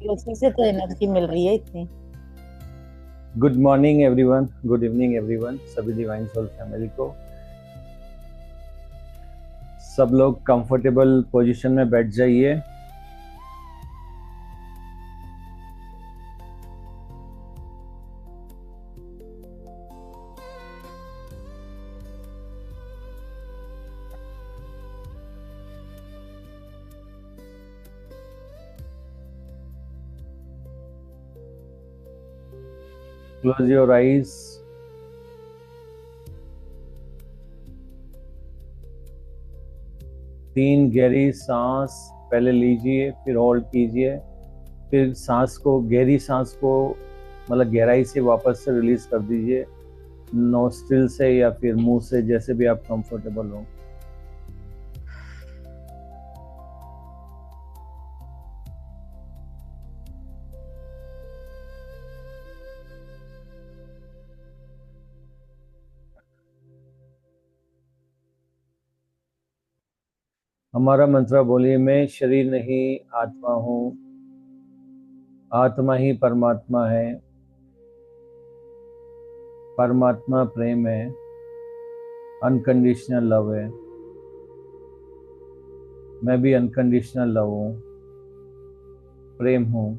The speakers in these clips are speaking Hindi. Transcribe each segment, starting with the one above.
उसी से तो एनर्जी मिल रही है इतनी। Good morning everyone, good evening everyone, सभी डिवाइन सोल फैमिली को। सब लोग कंफर्टेबल पोजीशन में बैठ जाइए। Close your eyes. तीन गहरी सांस पहले लीजिए, फिर होल्ड कीजिए, फिर सांस को, गहरी सांस को मतलब गहराई से वापस से रिलीज कर दीजिए, नोस्ट्रिल से या फिर मुंह से, जैसे भी आप कंफर्टेबल हो। हमारा मंत्र बोलिए, मैं शरीर नहीं आत्मा हूँ, आत्मा ही परमात्मा है, परमात्मा प्रेम है, अनकंडीशनल लव है, मैं भी अनकंडीशनल लव हूँ, प्रेम हूँ।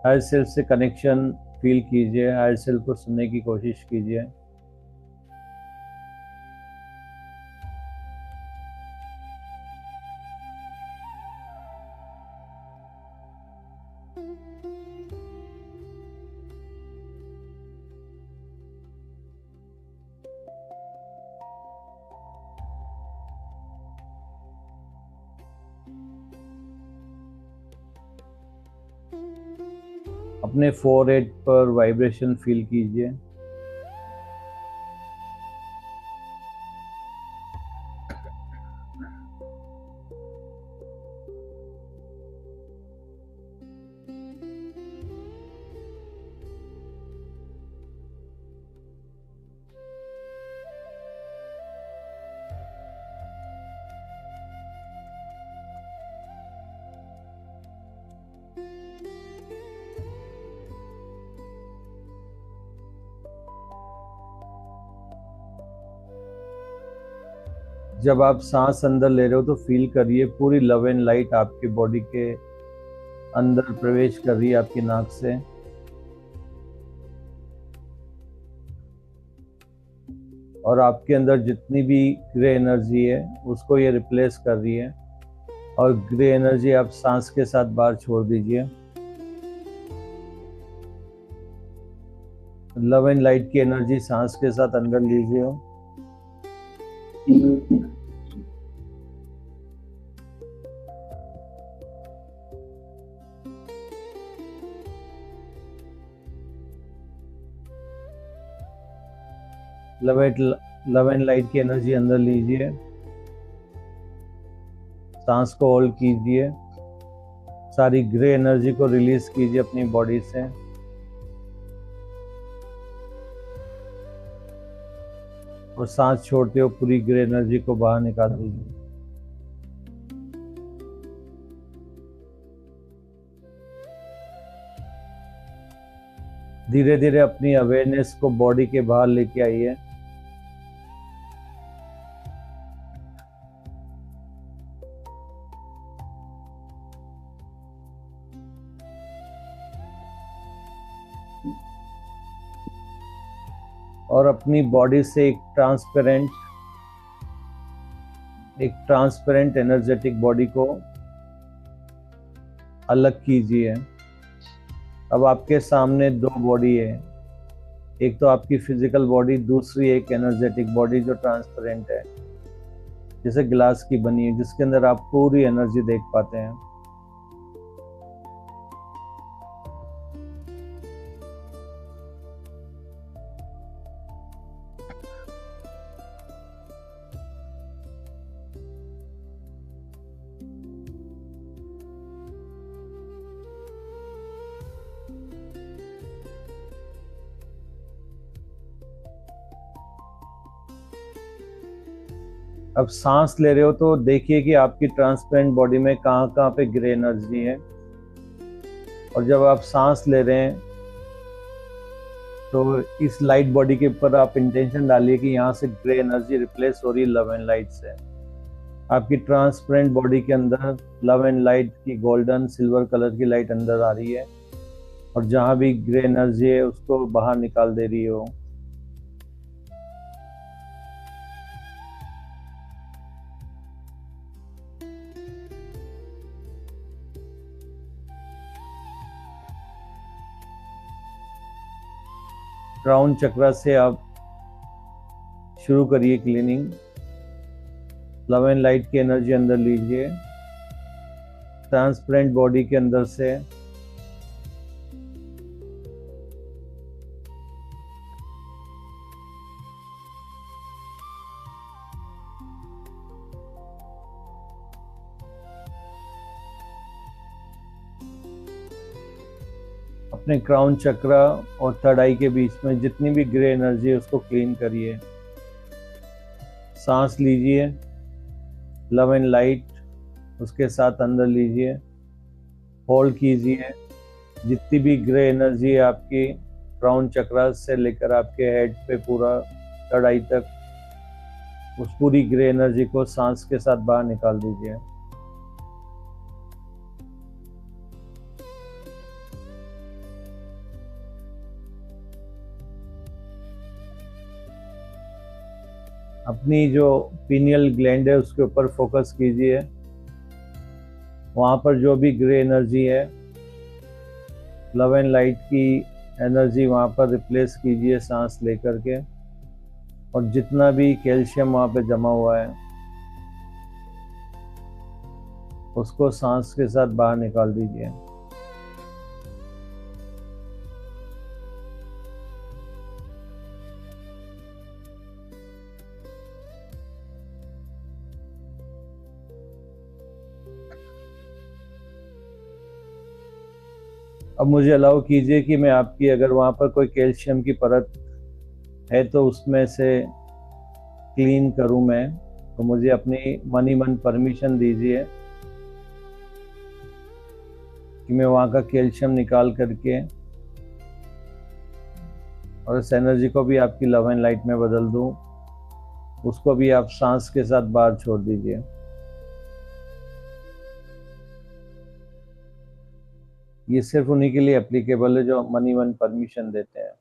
हायर सेल्फ से कनेक्शन फील कीजिए, हायर सेल्फ को सुनने की कोशिश कीजिए। अपने फोरहेड पर वाइब्रेशन फील कीजिए। जब आप सांस अंदर ले रहे हो तो फील करिए पूरी लव एंड लाइट आपकी बॉडी के अंदर प्रवेश कर रही है आपकी नाक से, और आपके अंदर जितनी भी ग्रे एनर्जी है उसको ये रिप्लेस कर रही है। और ग्रे एनर्जी आप सांस के साथ बाहर छोड़ दीजिए। लव एंड लाइट की एनर्जी सांस के साथ अंदर लीजिए। लव एंड लाइट की एनर्जी अंदर लीजिए, सांस को होल्ड कीजिए, सारी ग्रे एनर्जी को रिलीज कीजिए अपनी बॉडी से। और सांस छोड़ते हो पूरी ग्रे एनर्जी को बाहर निकाल दीजिए। धीरे धीरे अपनी अवेयरनेस को बॉडी के बाहर लेके आइए। और अपनी बॉडी से एक ट्रांसपेरेंट एनर्जेटिक बॉडी को अलग कीजिए। अब आपके सामने दो बॉडी है, एक तो आपकी फिजिकल बॉडी, दूसरी एक एनर्जेटिक बॉडी जो ट्रांसपेरेंट है, जैसे ग्लास की बनी है, जिसके अंदर आप पूरी एनर्जी देख पाते हैं। अब सांस ले रहे हो तो देखिए कि आपकी ट्रांसपेरेंट बॉडी में कहाँ कहाँ पे ग्रे एनर्जी है, और जब आप सांस ले रहे हैं तो इस लाइट बॉडी के ऊपर आप इंटेंशन डालिए कि यहाँ से ग्रे एनर्जी रिप्लेस हो रही है लव एंड लाइट से। आपकी ट्रांसपेरेंट बॉडी के अंदर लव एंड लाइट की गोल्डन सिल्वर कलर की लाइट अंदर आ रही है, और जहाँ भी ग्रे एनर्जी है उसको बाहर निकाल दे रही हो। क्राउन चक्रा से आप शुरू करिए क्लीनिंग। लव एंड लाइट की एनर्जी अंदर लीजिए, ट्रांसपेरेंट बॉडी के अंदर से अपने क्राउन चक्रा और थर्ड आई के बीच में जितनी भी ग्रे एनर्जी है उसको क्लीन करिए। सांस लीजिए, लव एंड लाइट उसके साथ अंदर लीजिए, होल्ड कीजिए। जितनी भी ग्रे एनर्जी है आपकी क्राउन चक्रा से लेकर आपके हेड पे पूरा थर्ड आई तक, उस पूरी ग्रे एनर्जी को सांस के साथ बाहर निकाल दीजिए। अपनी जो पीनियल ग्लैंड है उसके ऊपर फोकस कीजिए, वहाँ पर जो भी ग्रे एनर्जी है लव एंड लाइट की एनर्जी वहाँ पर रिप्लेस कीजिए सांस लेकर के, और जितना भी कैल्शियम वहाँ पे जमा हुआ है उसको सांस के साथ बाहर निकाल दीजिए। अब मुझे अलाउ कीजिए कि मैं आपकी अगर वहाँ पर कोई कैल्शियम की परत है तो उसमें से क्लीन करूँ मैं, तो मुझे अपनी मन ही मन परमिशन दीजिए कि मैं वहाँ का कैल्शियम निकाल करके और इस एनर्जी को भी आपकी लव एंड लाइट में बदल दूँ। उसको भी आप सांस के साथ बाहर छोड़ दीजिए। ये सिर्फ उन्हीं के लिए एप्लीकेबल है जो मन ही मन परमिशन देते हैं।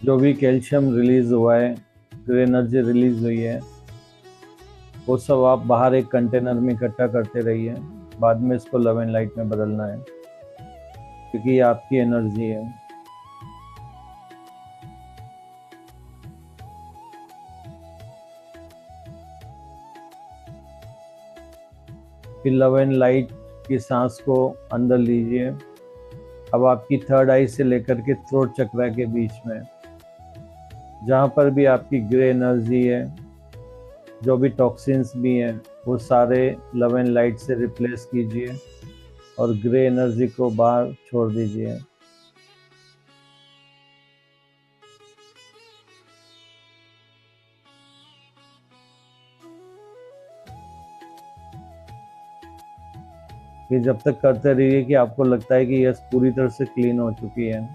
जो भी कैल्शियम रिलीज हुआ है, ग्रे एनर्जी रिलीज हुई है, वो सब आप बाहर एक कंटेनर में इकट्ठा करते रहिए। बाद में इसको लव एंड लाइट में बदलना है, क्योंकि ये आपकी एनर्जी है। फिर लव एंड लाइट की सांस को अंदर लीजिए। अब आपकी थर्ड आई से लेकर के थ्रोट चक्रा के बीच में जहाँ पर भी आपकी ग्रे एनर्जी है, जो भी टॉक्सिन्स भी हैं, वो सारे लव एंड लाइट से रिप्लेस कीजिए और ग्रे एनर्जी को बाहर छोड़ दीजिए। ये जब तक करते रहिए कि आपको लगता है कि यस पूरी तरह से क्लीन हो चुकी है।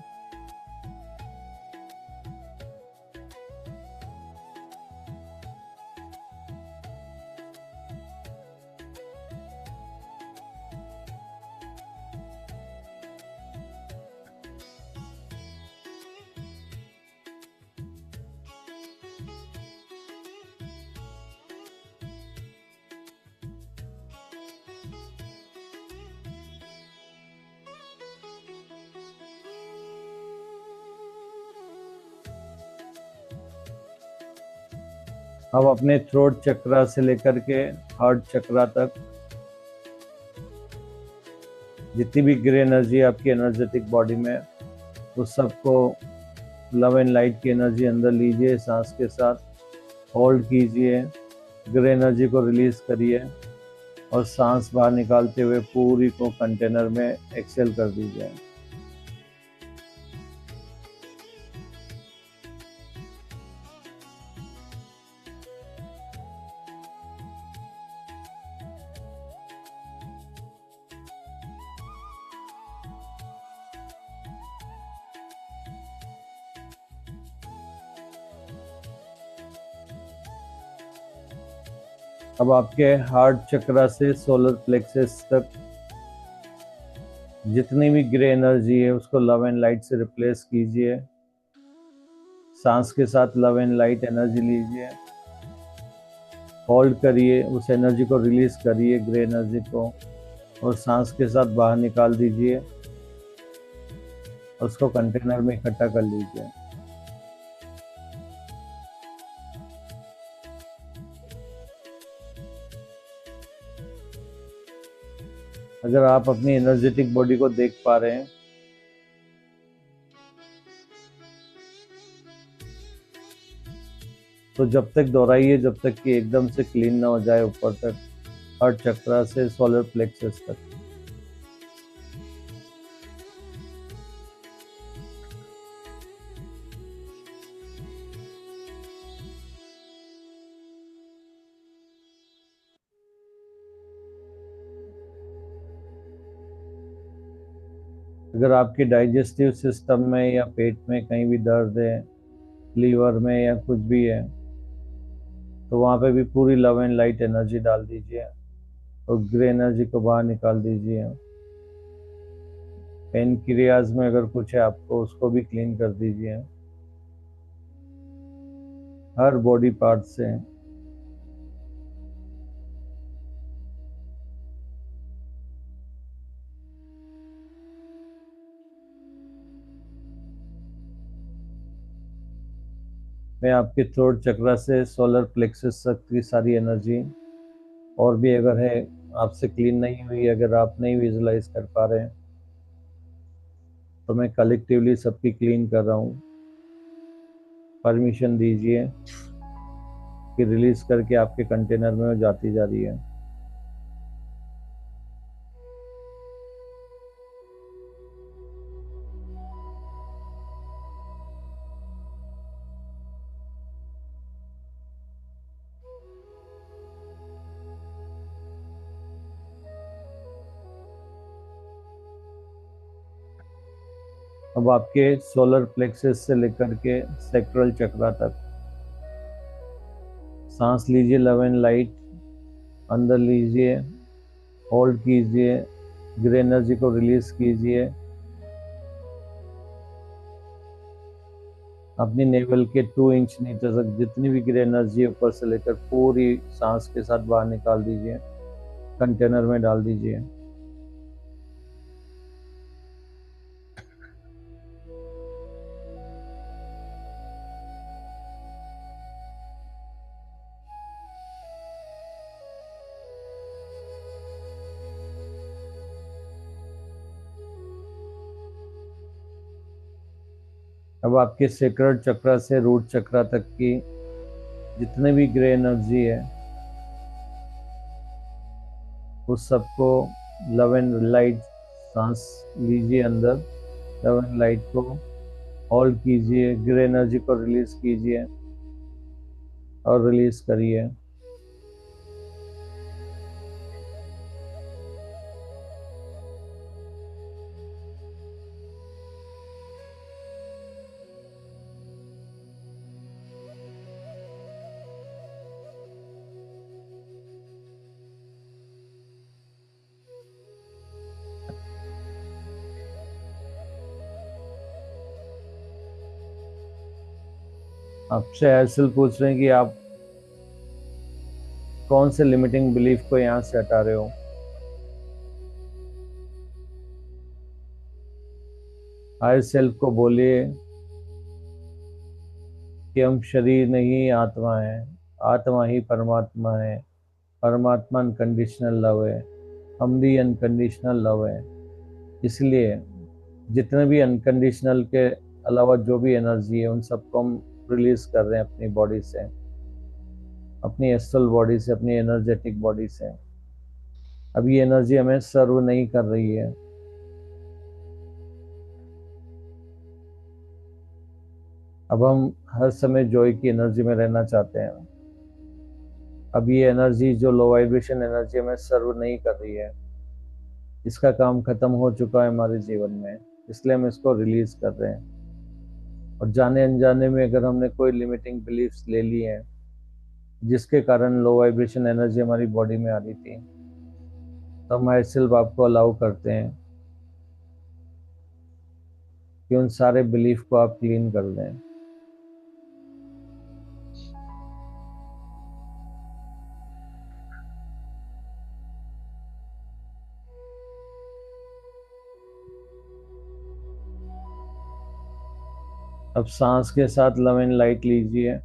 अब अपने थ्रोट चक्रा से लेकर के हार्ट चक्रा तक जितनी भी ग्रे एनर्जी है आपकी एनर्जेटिक बॉडी में, उस सबको लव एंड लाइट की एनर्जी अंदर लीजिए। सांस के साथ होल्ड कीजिए, ग्रे एनर्जी को रिलीज करिए और सांस बाहर निकालते हुए पूरी को कंटेनर में एक्सेल कर दीजिए। अब आपके हार्ट चक्रा से सोलर प्लेक्सस तक जितनी भी ग्रे एनर्जी है उसको लव एंड लाइट से रिप्लेस कीजिए। सांस के साथ लव एंड लाइट एनर्जी लीजिए, होल्ड करिए, उस एनर्जी को रिलीज करिए ग्रे एनर्जी को, और सांस के साथ बाहर निकाल दीजिए और उसको कंटेनर में इकट्ठा कर लीजिए। अगर आप अपनी एनर्जेटिक बॉडी को देख पा रहे हैं तो जब तक दोहराइए जब तक कि एकदम से क्लीन ना हो जाए ऊपर तक, हार्ट चक्रा से सोलर प्लेक्सस तक। अगर आपके डाइजेस्टिव सिस्टम में या पेट में कहीं भी दर्द है, लीवर में या कुछ भी है, तो वहाँ पे भी पूरी लव एंड लाइट एनर्जी डाल दीजिए और ग्रे एनर्जी को बाहर निकाल दीजिए। पेनक्रियाज में अगर कुछ है आपको उसको भी क्लीन कर दीजिए, हर बॉडी पार्ट से। मैं आपके थ्रोट चक्रा से सोलर प्लेक्सस तक की सारी एनर्जी और भी अगर है आपसे क्लीन नहीं हुई, अगर आप नहीं विजुलाइज कर पा रहे हैं, तो मैं कलेक्टिवली सबकी क्लीन कर रहा हूँ। परमिशन दीजिए कि रिलीज करके आपके कंटेनर में वो जाती जा रही है। अब आपके सोलर प्लेक्सस से लेकर के सेक्ट्रल चक्रा तक सांस लीजिए, लव एंड लाइट अंदर लीजिए, होल्ड कीजिए, ग्रे एनर्जी को रिलीज कीजिए। अपनी नेवल के 2 इंच नीचे तक जितनी भी ग्रे एनर्जी है ऊपर से लेकर पूरी सांस के साथ बाहर निकाल दीजिए, कंटेनर में डाल दीजिए। अब आपके सेक्रड चक्रा से रूट चक्रा तक की जितने भी ग्रे एनर्जी है उस सबको लव एंड लाइट सांस लीजिए अंदर, लव एंड लाइट को होल्ड कीजिए, ग्रे एनर्जी को रिलीज कीजिए और रिलीज करिए। आपसे एयरसेल पूछ रहे हैं कि आप कौन से लिमिटिंग बिलीफ को यहां से हटा रहे हो। हायर सेल्फ को बोलिए कि हम शरीर नहीं आत्मा है, आत्मा ही परमात्मा है, परमात्मा अनकंडीशनल लव है, हम भी अनकंडीशनल लव है। इसलिए जितने भी अनकंडीशनल के अलावा जो भी एनर्जी है उन सबको हम रिलीज कर रहे हैं अपनी बॉडी से, अपनी एस्ट्रल बॉडी से, अपनी एनर्जेटिक बॉडी से। अब ये एनर्जी हमें सर्व नहीं कर रही है। अब हम हर समय जॉय की एनर्जी में रहना चाहते हैं। अब ये एनर्जी जो लो वाइब्रेशन एनर्जी हमें सर्व नहीं कर रही है, इसका काम खत्म हो चुका है हमारे जीवन में, इसलिए हम इसको रिलीज कर रहे हैं। और जाने अनजाने में अगर हमने कोई लिमिटिंग बिलीफ्स ले ली हैं जिसके कारण लो वाइब्रेशन एनर्जी हमारी बॉडी में आ रही थी, तो हम सिर्फ आपको अलाउ करते हैं कि उन सारे बिलीफ को आप क्लीन कर दें। अब सांस के साथ लव एंड लाइट लीजिए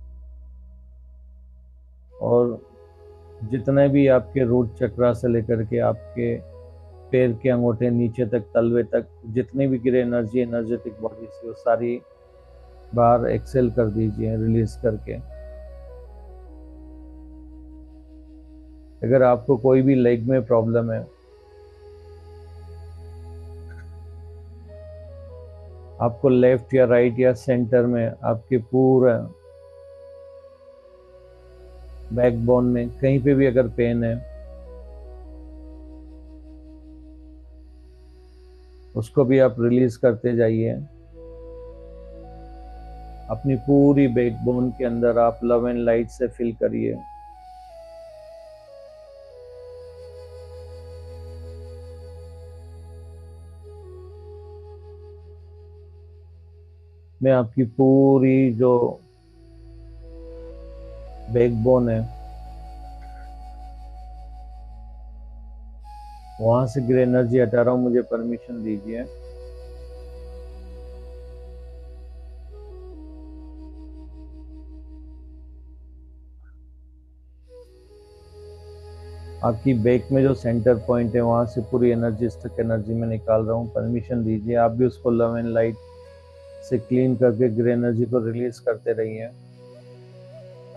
और जितने भी आपके रूट चक्रा से लेकर के आपके पैर के अंगूठे नीचे तक, तलवे तक, जितनी भी गिरे एनर्जी एनर्जेटिक बॉडी से वो सारी बाहर एक्सेल कर दीजिए रिलीज करके। अगर आपको कोई भी लेग में प्रॉब्लम है, आपको लेफ्ट या राइट या सेंटर में, आपके पूरा बैकबोन में कहीं पे भी अगर पेन है, उसको भी आप रिलीज करते जाइए। अपनी पूरी बैकबोन के अंदर आप लव एंड लाइट से फिल करिए। मैं आपकी पूरी जो बैकबोन है वहां से ग्रे एनर्जी हटा रहा हूं, मुझे परमिशन दीजिए। आपकी बैक में जो सेंटर पॉइंट है वहां से पूरी एनर्जी स्टक एनर्जी में निकाल रहा हूँ, परमिशन दीजिए। आप भी उसको लव एंड लाइट से क्लीन करके ग्रे एनर्जी को रिलीज करते रहिए।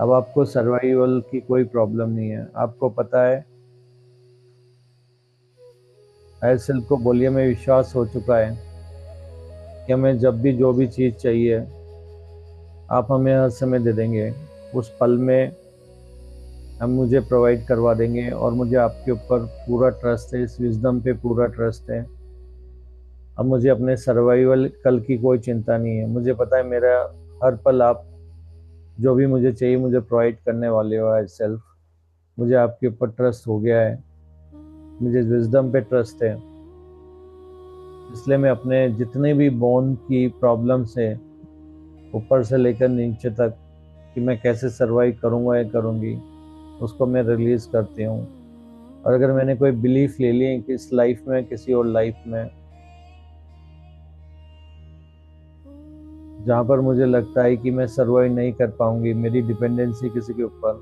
अब आपको सर्वाइवल की कोई प्रॉब्लम नहीं है। आपको पता है, हायर सेल्फ को बोलिए मैं विश्वास हो चुका है कि हमें जब भी जो भी चीज़ चाहिए आप हमें हर समय दे देंगे, उस पल में हम मुझे प्रोवाइड करवा देंगे। और मुझे आपके ऊपर पूरा ट्रस्ट है, इस विजडम पे पूरा ट्रस्ट है। अब मुझे अपने सर्वाइवल कल की कोई चिंता नहीं है। मुझे पता है मेरा हर पल आप जो भी मुझे चाहिए मुझे प्रोवाइड करने वाले हो हायर सेल्फ। मुझे आपके ऊपर ट्रस्ट हो गया है, मुझे विजडम पे ट्रस्ट है। इसलिए मैं अपने जितने भी बोन की प्रॉब्लम्स है ऊपर से लेकर नीचे तक कि मैं कैसे सर्वाइव करूँगा या करूँगी, उसको मैं रिलीज करती हूँ। और अगर मैंने कोई बिलीफ ले ली कि इस लाइफ में किसी और लाइफ में जहाँ पर मुझे लगता है कि मैं सर्वाइव नहीं कर पाऊंगी, मेरी डिपेंडेंसी किसी के ऊपर,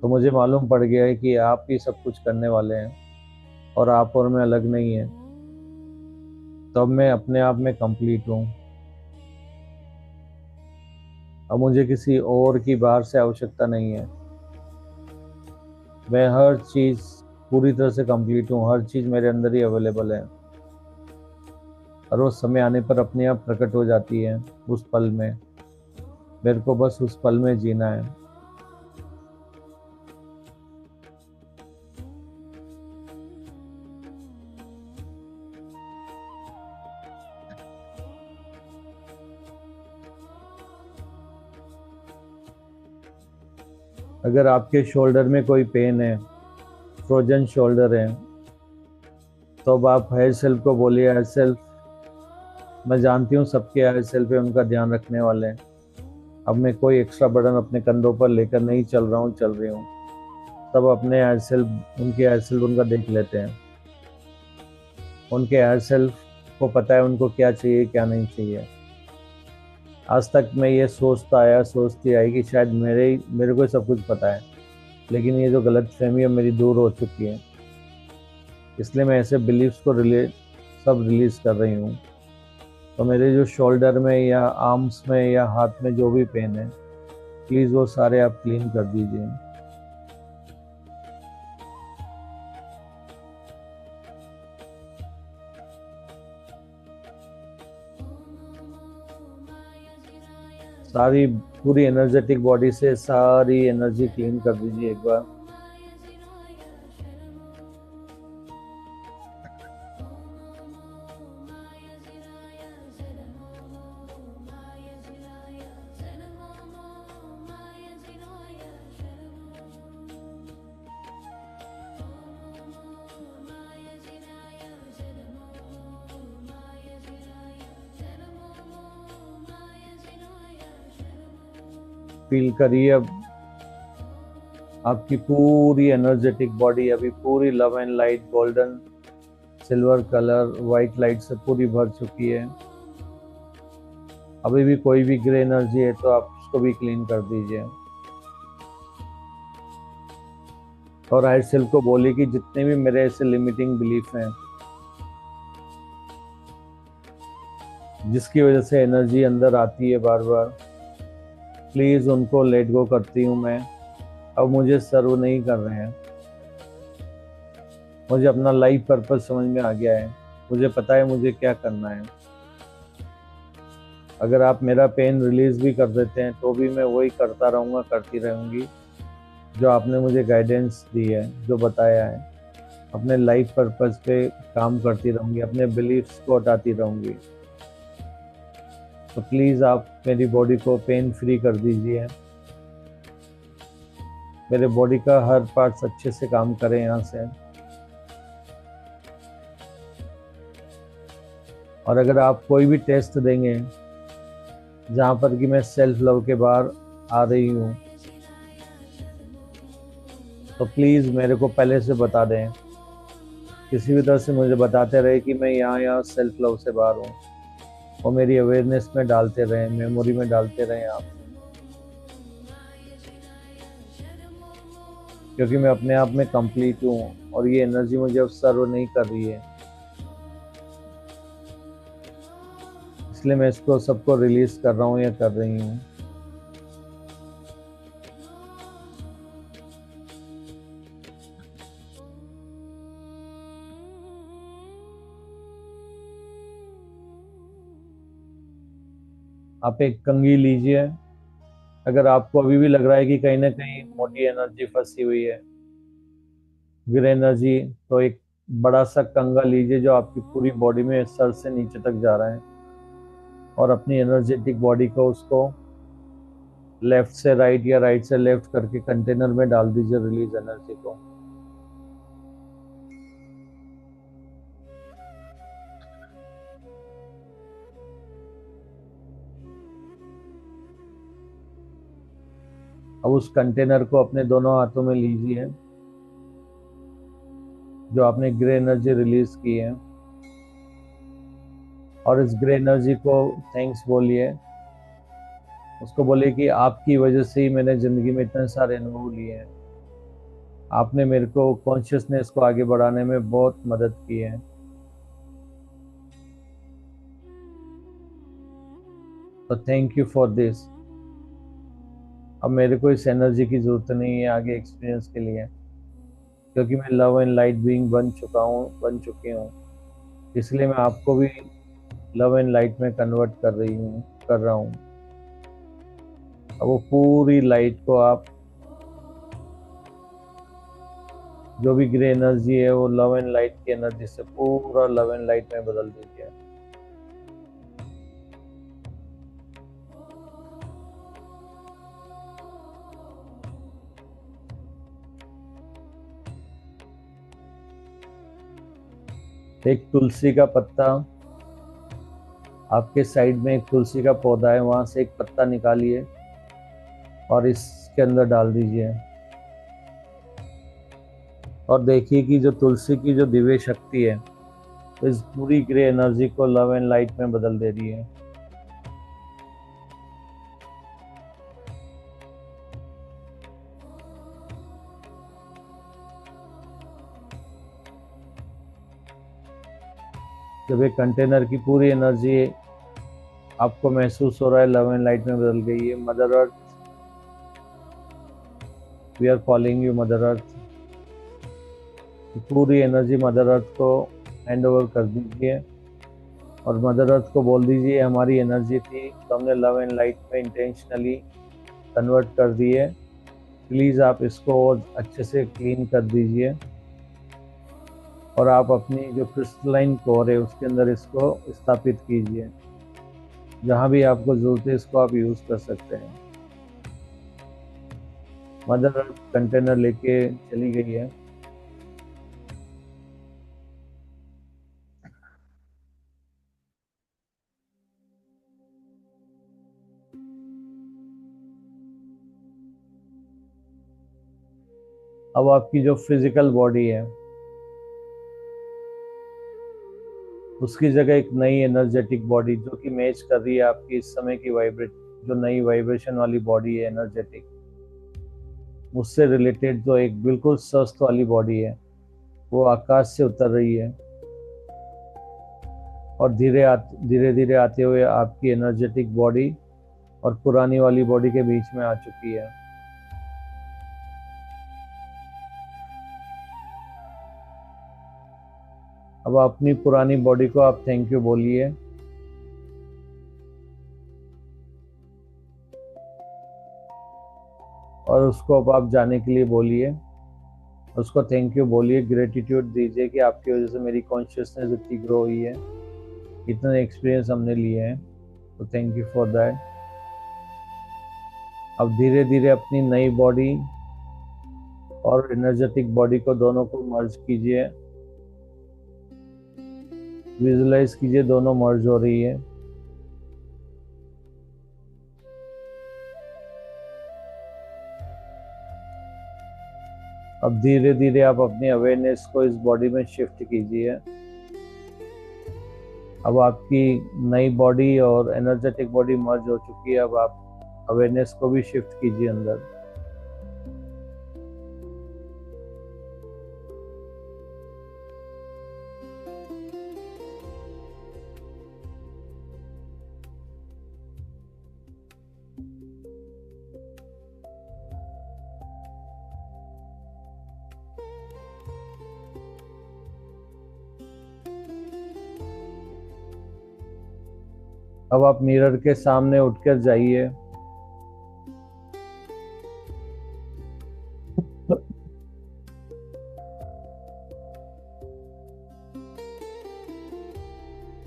तो मुझे मालूम पड़ गया है कि आप ही सब कुछ करने वाले हैं और आप और मैं अलग नहीं है। तो अब मैं अपने आप में कंप्लीट हूँ। अब मुझे किसी और की बाहर से आवश्यकता नहीं है। मैं हर चीज़ पूरी तरह से कंप्लीट हूँ, हर चीज़ मेरे अंदर ही अवेलेबल है। और वो समय आने पर अपने आप प्रकट हो जाती है उस पल में। मेरे को बस उस पल में जीना है। अगर आपके शोल्डर में कोई पेन है, फ्रोजन शोल्डर है, तो अब आप हायर सेल्फ को बोलिए, हायर सेल्फ, मैं जानती हूँ सबके हायर सेल्फ है, उनका ध्यान रखने वाले हैं। अब मैं कोई एक्स्ट्रा बर्डन अपने कंधों पर लेकर नहीं चल रहा हूँ, चल रही हूँ। सब अपने हायर सेल्फ, उनके हायर सेल्फ उनका देख लेते हैं। उनके हायर सेल्फ को पता है उनको क्या चाहिए क्या नहीं चाहिए। आज तक मैं ये सोचती आई कि शायद मेरे को ही सब कुछ पता है, लेकिन ये जो गलत फहमी है मेरी दूर हो चुकी है। इसलिए मैं ऐसे बिलीव्स को सब रिलीज कर रही हूँ। तो मेरे जो शोल्डर में या आर्म्स में या हाथ में जो भी पेन है, प्लीज़ वो सारे आप क्लीन कर दीजिए। सारी पूरी एनर्जेटिक बॉडी से सारी एनर्जी क्लीन कर दीजिए एक बार। फील करिए अब आपकी पूरी एनर्जेटिक बॉडी अभी पूरी love and light, golden, silver colour, white light से पूरी भर चुकी है। अभी भी कोई भी ग्रे एनर्जी है तो आप उसको भी क्लीन कर दीजिए। और हायर सेल्फ को बोलिए कि जितने भी मेरे ऐसे लिमिटिंग बिलीफ हैं, जिसकी वजह से एनर्जी अंदर आती है बार बार, प्लीज उनको लेट गो करती हूँ मैं। अब मुझे सर्व नहीं कर रहे हैं। मुझे अपना लाइफ पर्पस समझ में आ गया है। मुझे पता है मुझे क्या करना है। अगर आप मेरा पेन रिलीज भी कर देते हैं तो भी मैं वही करता रहूँगा, करती रहूँगी जो आपने मुझे गाइडेंस दी है, जो बताया है। अपने लाइफ पर्पस पे काम करती रहूँगी, अपने बिलीफ्स को हटाती रहूँगी। तो प्लीज़ आप मेरी बॉडी को पेन फ्री कर दीजिए। मेरे बॉडी का हर पार्ट्स अच्छे से काम करे यहाँ से। और अगर आप कोई भी टेस्ट देंगे जहाँ पर कि मैं सेल्फ लव के बाहर आ रही हूँ, तो प्लीज़ मेरे को पहले से बता दें। किसी भी तरह से मुझे बताते रहे कि मैं यहाँ सेल्फ लव से बाहर हूँ, और मेरी अवेयरनेस में डालते रहें, मेमोरी में डालते रहें आप। क्योंकि मैं अपने आप में कंप्लीट हूँ और ये एनर्जी मुझे अब सर्व नहीं कर रही है। इसलिए मैं इसको सबको रिलीज कर रहा हूँ या कर रही हूँ। आप एक कंघी लीजिए। अगर आपको अभी भी लग रहा है कि कहीं ना कहीं मोटी एनर्जी फंसी हुई है, ग्रे एनर्जी, तो एक बड़ा सा कंघा लीजिए जो आपकी पूरी बॉडी में सर से नीचे तक जा रहा है, और अपनी एनर्जेटिक बॉडी को उसको लेफ्ट से राइट या राइट से लेफ्ट करके कंटेनर में डाल दीजिए रिलीज एनर्जी को। अब उस कंटेनर को अपने दोनों हाथों में लीजिए जो आपने ग्रे एनर्जी रिलीज की है, और इस ग्रे एनर्जी को थैंक्स बोलिए। उसको बोलिए कि आपकी वजह से ही मैंने जिंदगी में इतने सारे अनुभव लिए हैं। आपने मेरे को कॉन्शियसनेस को आगे बढ़ाने में बहुत मदद की है। तो थैंक यू फॉर दिस। अब मेरे को इस एनर्जी की जरूरत नहीं है आगे एक्सपीरियंस के लिए, क्योंकि मैं लव एंड लाइट बीइंग बन चुकी हूँ। इसलिए मैं आपको भी लव एंड लाइट में कन्वर्ट कर रहा हूँ। अब वो पूरी लाइट को आप, जो भी ग्रे एनर्जी है वो लव एंड लाइट की एनर्जी से पूरा लव एंड लाइट में बदल दीजिए। एक तुलसी का पत्ता, आपके साइड में एक तुलसी का पौधा है, वहां से एक पत्ता निकालिए और इसके अंदर डाल दीजिए और देखिए कि जो तुलसी की जो दिव्य शक्ति है इस पूरी ग्रे एनर्जी को लव एंड लाइट में बदल दे रही है। जब एक कंटेनर की पूरी एनर्जी आपको महसूस हो रहा है लव एंड लाइट में बदल गई है, mother earth, we are calling you mother earth, पूरी एनर्जी मदर अर्थ को हैंड ओवर कर दीजिए और मदर अर्थ को बोल दीजिए हमारी एनर्जी थी तो हमने लव एंड लाइट में इंटेंशनली कन्वर्ट कर दी है, प्लीज़ आप इसको और अच्छे से क्लीन कर दीजिए और आप अपनी जो क्रिस्टलाइन कोर है उसके अंदर इसको स्थापित कीजिए। जहाँ भी आपको जरूरत है इसको आप यूज़ कर सकते हैं। मदर अर्थ कंटेनर लेके चली गई है। अब आपकी जो फिजिकल बॉडी है उसकी जगह एक नई एनर्जेटिक बॉडी जो कि मैच कर रही है आपकी इस समय की जो नई वाइब्रेशन वाली बॉडी है एनर्जेटिक, उससे रिलेटेड जो एक बिल्कुल स्वस्थ वाली बॉडी है वो आकाश से उतर रही है और धीरे धीरे आते हुए आपकी एनर्जेटिक बॉडी और पुरानी वाली बॉडी के बीच में आ चुकी है। अब अपनी पुरानी बॉडी को आप थैंक यू बोलिए और उसको अब आप जाने के लिए बोलिए, उसको थैंक यू बोलिए, ग्रेटिट्यूड दीजिए कि आपकी वजह से मेरी कॉन्शियसनेस इतनी ग्रो हुई है, इतने एक्सपीरियंस हमने लिए हैं, तो थैंक यू फॉर दैट। अब धीरे धीरे अपनी नई बॉडी और एनर्जेटिक बॉडी को दोनों को मर्ज कीजिए, विजुलाइज कीजिए दोनों मर्ज हो रही है। अब धीरे धीरे आप अपनी अवेयरनेस को इस बॉडी में शिफ्ट कीजिए। अब आपकी नई बॉडी और एनर्जेटिक बॉडी मर्ज हो चुकी है, अब आप अवेयरनेस को भी शिफ्ट कीजिए अंदर। अब आप मिरर के सामने उठकर जाइए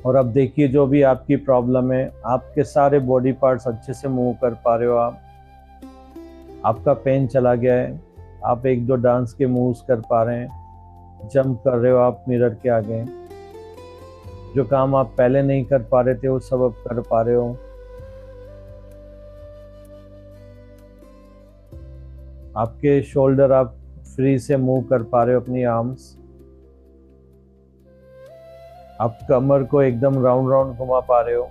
और अब देखिए जो भी आपकी प्रॉब्लम है, आपके सारे बॉडी पार्ट्स अच्छे से मूव कर पा रहे हो, आपका पेन चला गया है, आप एक दो डांस के मूव्स कर पा रहे हैं, जंप कर रहे हो आप मिरर के आगे, जो काम आप पहले नहीं कर पा रहे थे वो सब अब कर पा रहे हो। आपके शोल्डर आप फ्री से मूव कर पा रहे हो, अपनी आर्म्स, आप कमर को एकदम राउंड राउंड घुमा पा रहे हो,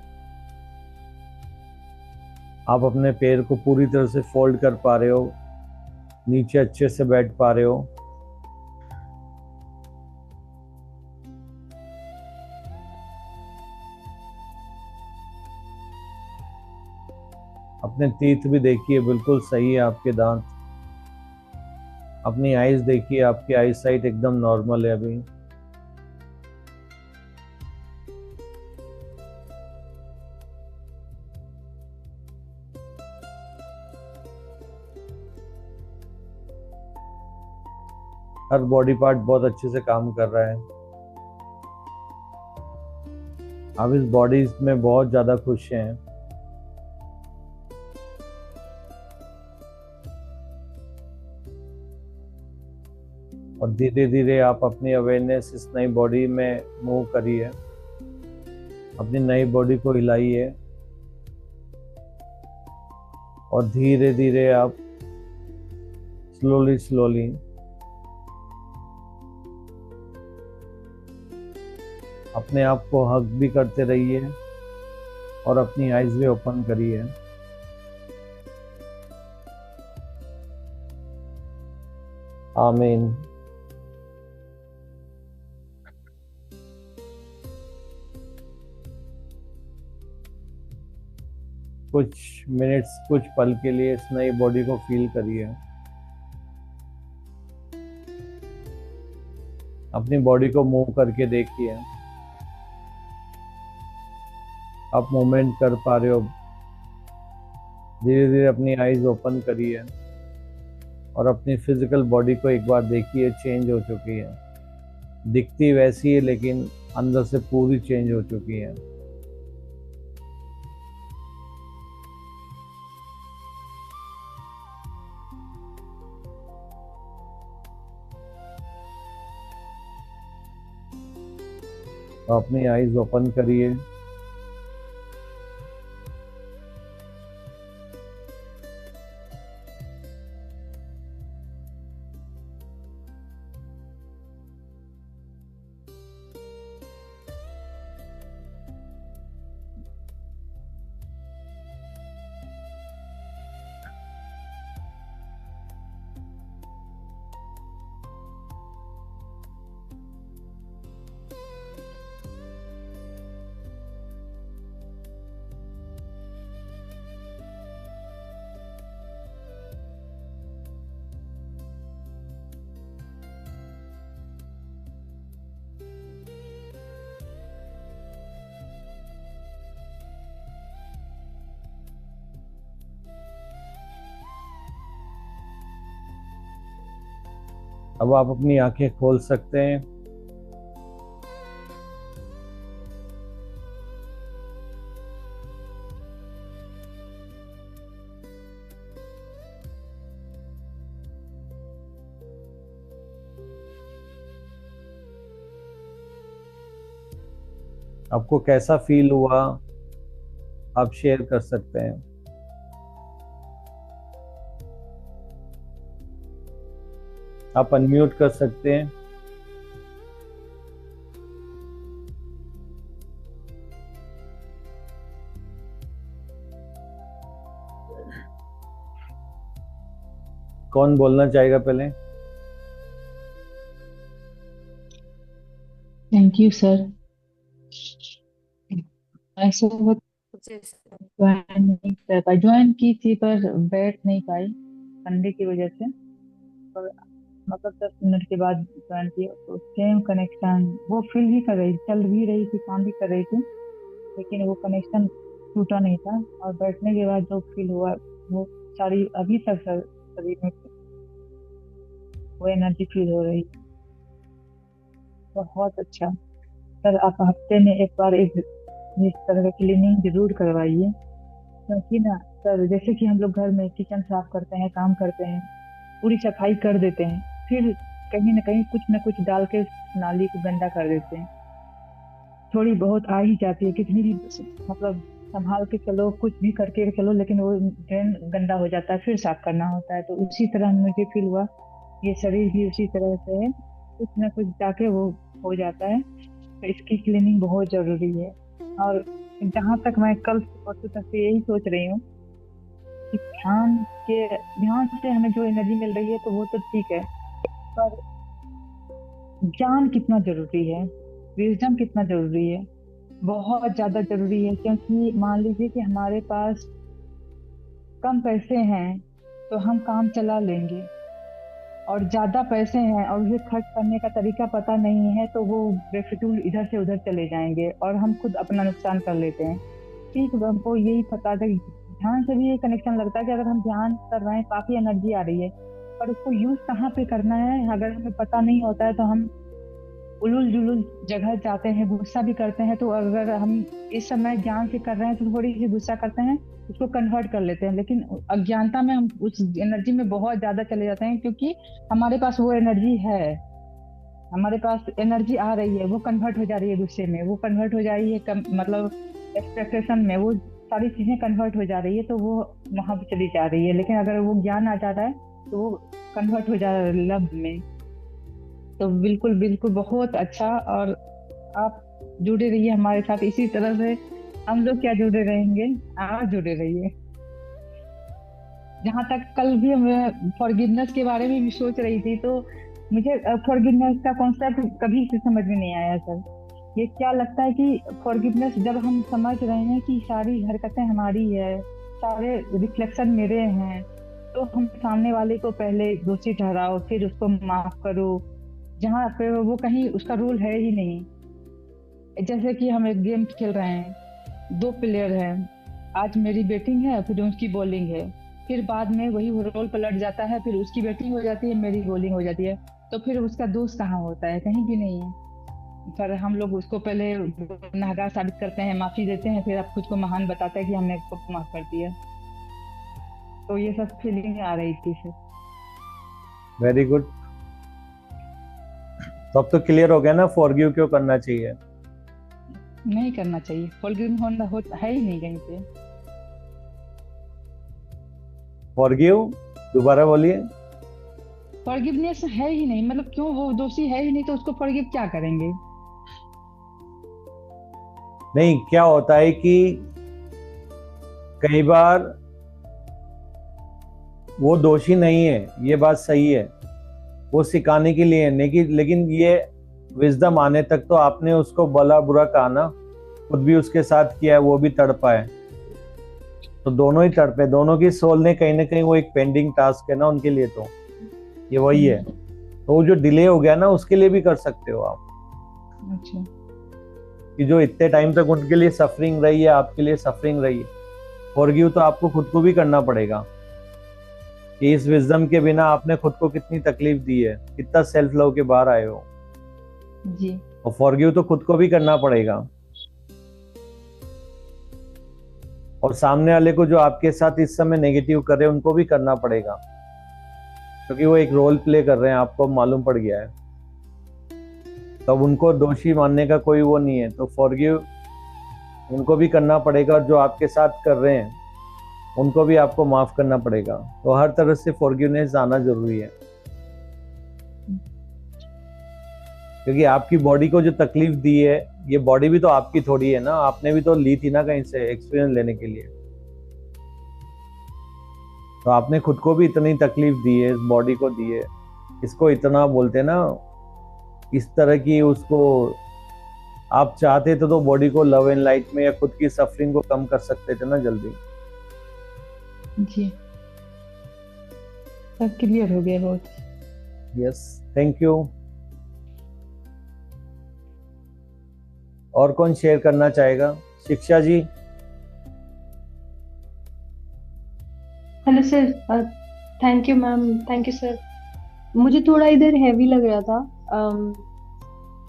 आप अपने पैर को पूरी तरह से फोल्ड कर पा रहे हो, नीचे अच्छे से बैठ पा रहे हो। अपने टीथ भी देखिए बिल्कुल सही है आपके दांत। अपनी आईज देखिए, आपकी आई साइट एकदम नॉर्मल है अभी। हर बॉडी पार्ट बहुत अच्छे से काम कर रहा है। आप इस बॉडी में बहुत ज्यादा खुश हैं। और धीरे धीरे आप अपनी अवेयरनेस इस नई बॉडी में मूव करिए। अपनी नई बॉडी को हिलाइए और धीरे धीरे आप स्लोली स्लोली अपने आप को हग भी करते रहिए और अपनी आईज भी ओपन करिए। आमीन। कुछ मिनट्स, कुछ पल के लिए इस नई बॉडी को फील करिए। अपनी बॉडी को मूव करके देखिए। आप मूवमेंट कर पा रहे हो। धीरे धीरे अपनी आईज ओपन करिए और अपनी फिजिकल बॉडी को एक बार देखिए, चेंज हो चुकी है। दिखती वैसी है लेकिन अंदर से पूरी चेंज हो चुकी है। तो अपनी आईज ओपन करिए। अब आप अपनी आंखें खोल सकते हैं। आपको कैसा फील हुआ आप शेयर कर सकते हैं। आप अनम्यूट कर सकते हैं। कौन बोलना चाहेगा पहले? Thank you sir. ऐसे वो ज्वाइन नहीं कर पाई, ज्वाइन की थी पर बैठ नहीं पाई ठंडी की वजह से। पर मतलब 10 मिनट के बाद ज्वाइन किया तो सेम कनेक्शन वो फील भी कर रही, चल भी रही थी, काम भी कर रही थी, लेकिन वो कनेक्शन टूटा नहीं था। और बैठने के बाद जो फील हुआ वो सारी अभी तक शरीर में वो एनर्जी फील हो रही। बहुत अच्छा सर, आप हफ्ते में एक बार इस तरह का क्लीनिंग जरूर करवाइए, क्योंकि ना सर जैसे कि हम लोग घर में किचन साफ करते हैं, काम करते हैं, पूरी सफाई कर देते हैं, फिर कहीं ना कुछ डाल के नाली को गंदा कर देते हैं। थोड़ी बहुत आ ही जाती है, कितनी भी मतलब संभाल के चलो, कुछ भी करके चलो, लेकिन वो ड्रेन गंदा हो जाता है, फिर साफ करना होता है। तो उसी तरह मुझे फील हुआ, ये शरीर भी उसी तरह से है, कुछ ना कुछ जाके वो हो जाता है। तो इसकी क्लीनिंग बहुत जरूरी है। और जहाँ तक मैं कल से परसों तक से यही सोच रही हूँ कि ध्यान से हमें जो एनर्जी मिल रही है तो वो तो ठीक है, पर ज्ञान कितना जरूरी है, विजडम कितना जरूरी है, बहुत ज्यादा जरूरी है। क्योंकि मान लीजिए कि हमारे पास कम पैसे हैं तो हम काम चला लेंगे, और ज्यादा पैसे हैं और उसे खर्च करने का तरीका पता नहीं है तो वो बेफिजूल इधर से उधर चले जाएंगे और हम खुद अपना नुकसान कर लेते हैं। ठीक, हमको यही पता था, ध्यान से भी ये कनेक्शन लगता है कि अगर हम ध्यान कर रहे हैं, काफी एनर्जी आ रही है, पर उसको यूज कहाँ पे करना है अगर हमें पता नहीं होता है तो हम उलूल जुलूल जगह जाते हैं, गुस्सा भी करते हैं। तो अगर हम इस समय ज्ञान से कर रहे हैं तो थोड़ी सी गुस्सा करते हैं, उसको कन्वर्ट कर लेते हैं, लेकिन अज्ञानता में हम उस एनर्जी में बहुत ज्यादा चले जाते हैं, क्योंकि हमारे पास वो एनर्जी है, हमारे पास एनर्जी आ रही है, वो कन्वर्ट हो जा रही है गुस्से में, वो कन्वर्ट हो जा रही है मतलब एक्सपेक्टेशन में, वो सारी चीजें कन्वर्ट हो जा रही है, तो वो वहां पे चली जा रही है। लेकिन अगर वो ज्ञान आ जाता है तो वो कन्वर्ट हो जा रहा है लव में। तो बिल्कुल बिल्कुल बहुत अच्छा। और आप जुड़े रहिए हमारे साथ इसी तरह से, हम लोग क्या जुड़े रहेंगे, आप जुड़े रहिए। जहाँ तक कल भी मैं फॉरगिवनेस के बारे में भी सोच रही थी, तो मुझे फॉरगिवनेस का कॉन्सेप्ट कभी से समझ में नहीं आया सर। ये क्या लगता है कि फॉरगिवनेस जब हम समझ रहे हैं कि सारी हरकतें हमारी है, सारे रिफ्लेक्शन मेरे हैं, तो हम सामने वाले को पहले दोषी ठहराओ, फिर उसको माफ करो, जहाँ पे वो कहीं उसका रोल है ही नहीं। जैसे कि हम एक गेम खेल रहे हैं, 2 प्लेयर हैं, आज मेरी बैटिंग है, फिर उसकी बॉलिंग है, फिर बाद में वही रोल पलट जाता है, फिर उसकी बैटिंग हो जाती है, मेरी बॉलिंग हो जाती है, तो फिर उसका दोष कहाँ होता है, कहीं भी नहीं है। पर हम लोग उसको पहले गुनहगार साबित करते हैं, माफी देते हैं, फिर आप खुद को महान बताते हैं कि हमने इसको माफ कर दिया। तो ये सब फीलिंग आ रही थी सर। Very good. तो अब तो क्लियर हो गया ना फॉरगिव क्यों करना चाहिए। नहीं करना चाहिए, फॉरगिव होना है ही नहीं कहीं पे। फॉरगिव दोबारा बोलिए। फॉरगिवनेस है ही नहीं, मतलब क्यों, वो दोषी है ही नहीं तो उसको फॉरगिव क्या करेंगे। नहीं, क्या होता है कि कई बार वो दोषी नहीं है, ये बात सही है, वो सिखाने के लिए है, लेकिन ये विजडम आने तक तो आपने उसको भला बुरा कहा ना, खुद भी उसके साथ किया है, वो भी तड़पा है, तो दोनों ही तड़पे, दोनों की सोल ने कहीं ना कहीं, वो एक पेंडिंग टास्क है ना उनके लिए, तो ये वही है। तो वो जो डिले हो गया ना, उसके लिए भी कर सकते हो आप। अच्छा। कि जो इतने टाइम तक उनके लिए सफरिंग रही है, आपके लिए सफरिंग रही है, फॉरगिव तो आपको खुद को भी करना पड़ेगा कि इस विजडम के बिना आपने खुद को कितनी तकलीफ दी है, कितना सेल्फ लव के बाहर आए हो जी। और फॉरगिव तो खुद को भी करना पड़ेगा, और सामने वाले को जो आपके साथ इस समय नेगेटिव कर रहे हैं उनको भी करना पड़ेगा, क्योंकि वो एक रोल प्ले कर रहे हैं, आपको मालूम पड़ गया है, तो अब उनको दोषी मानने का कोई वो नहीं है, तो फॉरगिव उनको भी करना पड़ेगा, और जो आपके साथ कर रहे हैं उनको भी आपको माफ करना पड़ेगा। तो हर तरह से फॉरगिवनेस आना जरूरी है, क्योंकि आपकी बॉडी को जो तकलीफ दी है, ये बॉडी भी तो आपकी थोड़ी है ना, आपने भी तो ली थी ना कहीं से एक्सपीरियंस लेने के लिए, तो आपने खुद को भी इतनी तकलीफ दी है, इस बॉडी को दी है, इसको इतना बोलते हैं ना, इस तरह की उसको आप चाहते थे तो बॉडी को लव एंड लाइट में या खुद की सफरिंग को कम कर सकते थे ना जल्दी। जी, सब क्लियर हो गया बहुत। Yes, thank you. और कौन शेयर करना चाहेगा? Shiksha ji. Hello sir, thank you ma'am, thank you sir. मुझे थोड़ा इधर हैवी लग रहा था,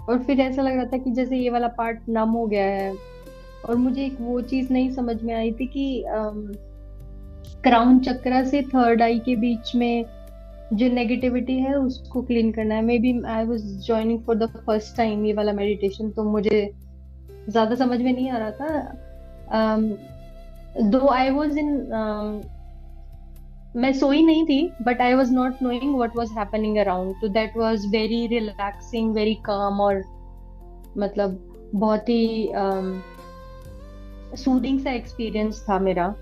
और फिर ऐसा लग रहा था कि जैसे ये वाला पार्ट नम हो गया है, और मुझे एक वो चीज नहीं समझ में आई थी कि क्राउन चक्रा से थर्ड आई के बीच में जो नेगेटिविटी है उसको क्लीन करना है। Maybe I was joining for the first time ये वाला मेडिटेशन, तो मुझे ज्यादा समझ में नहीं आ रहा था। दो आई वाज इन, मैं सोई नहीं थी, but I was not knowing what was happening around, तो that was very relaxing, very calm, और मतलब बहुत ही सूदिंग सा एक्सपीरियंस था मेरा।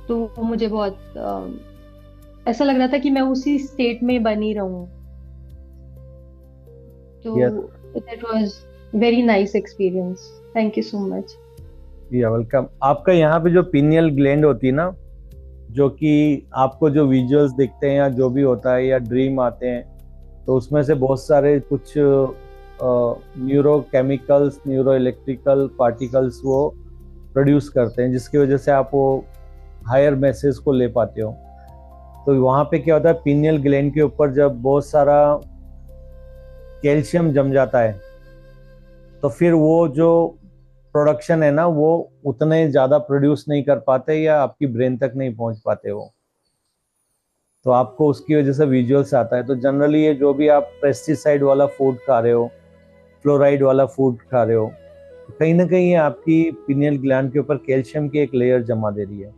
तो मुझे बहुत ऐसा लग रहा था कि मैं उसी स्टेट में बनी रहूं, तो that was very nice experience. Thank you so much. या वेलकम। आपका यहाँ पे जो पिनियल ग्लैंड होती है ना, जो कि आपको जो विजुअल्स दिखते हैं या जो भी होता है या ड्रीम आते हैं, तो उसमें से बहुत सारे कुछ न्यूरोकेमिकल्स, न्यूरो इलेक्ट्रिकल पार्टिकल्स वो प्रोड्यूस करते हैं, जिसकी वजह से आप वो हायर मैसेज को ले पाते हो। तो वहां पे क्या होता है, पीनियल ग्लैंड के ऊपर जब बहुत सारा कैल्शियम जम जाता है तो फिर वो जो प्रोडक्शन है ना वो उतने ज्यादा प्रोड्यूस नहीं कर पाते या आपकी ब्रेन तक नहीं पहुंच पाते वो, तो आपको उसकी वजह से विजुअल्स आता है। तो जनरली ये जो भी आप पेस्टिसाइड वाला फूड खा रहे हो, फ्लोराइड वाला फूड खा रहे हो, कहीं ना कहीं आपकी पिनियल ग्लैंड के ऊपर कैल्शियम की एक लेयर जमा दे रही है,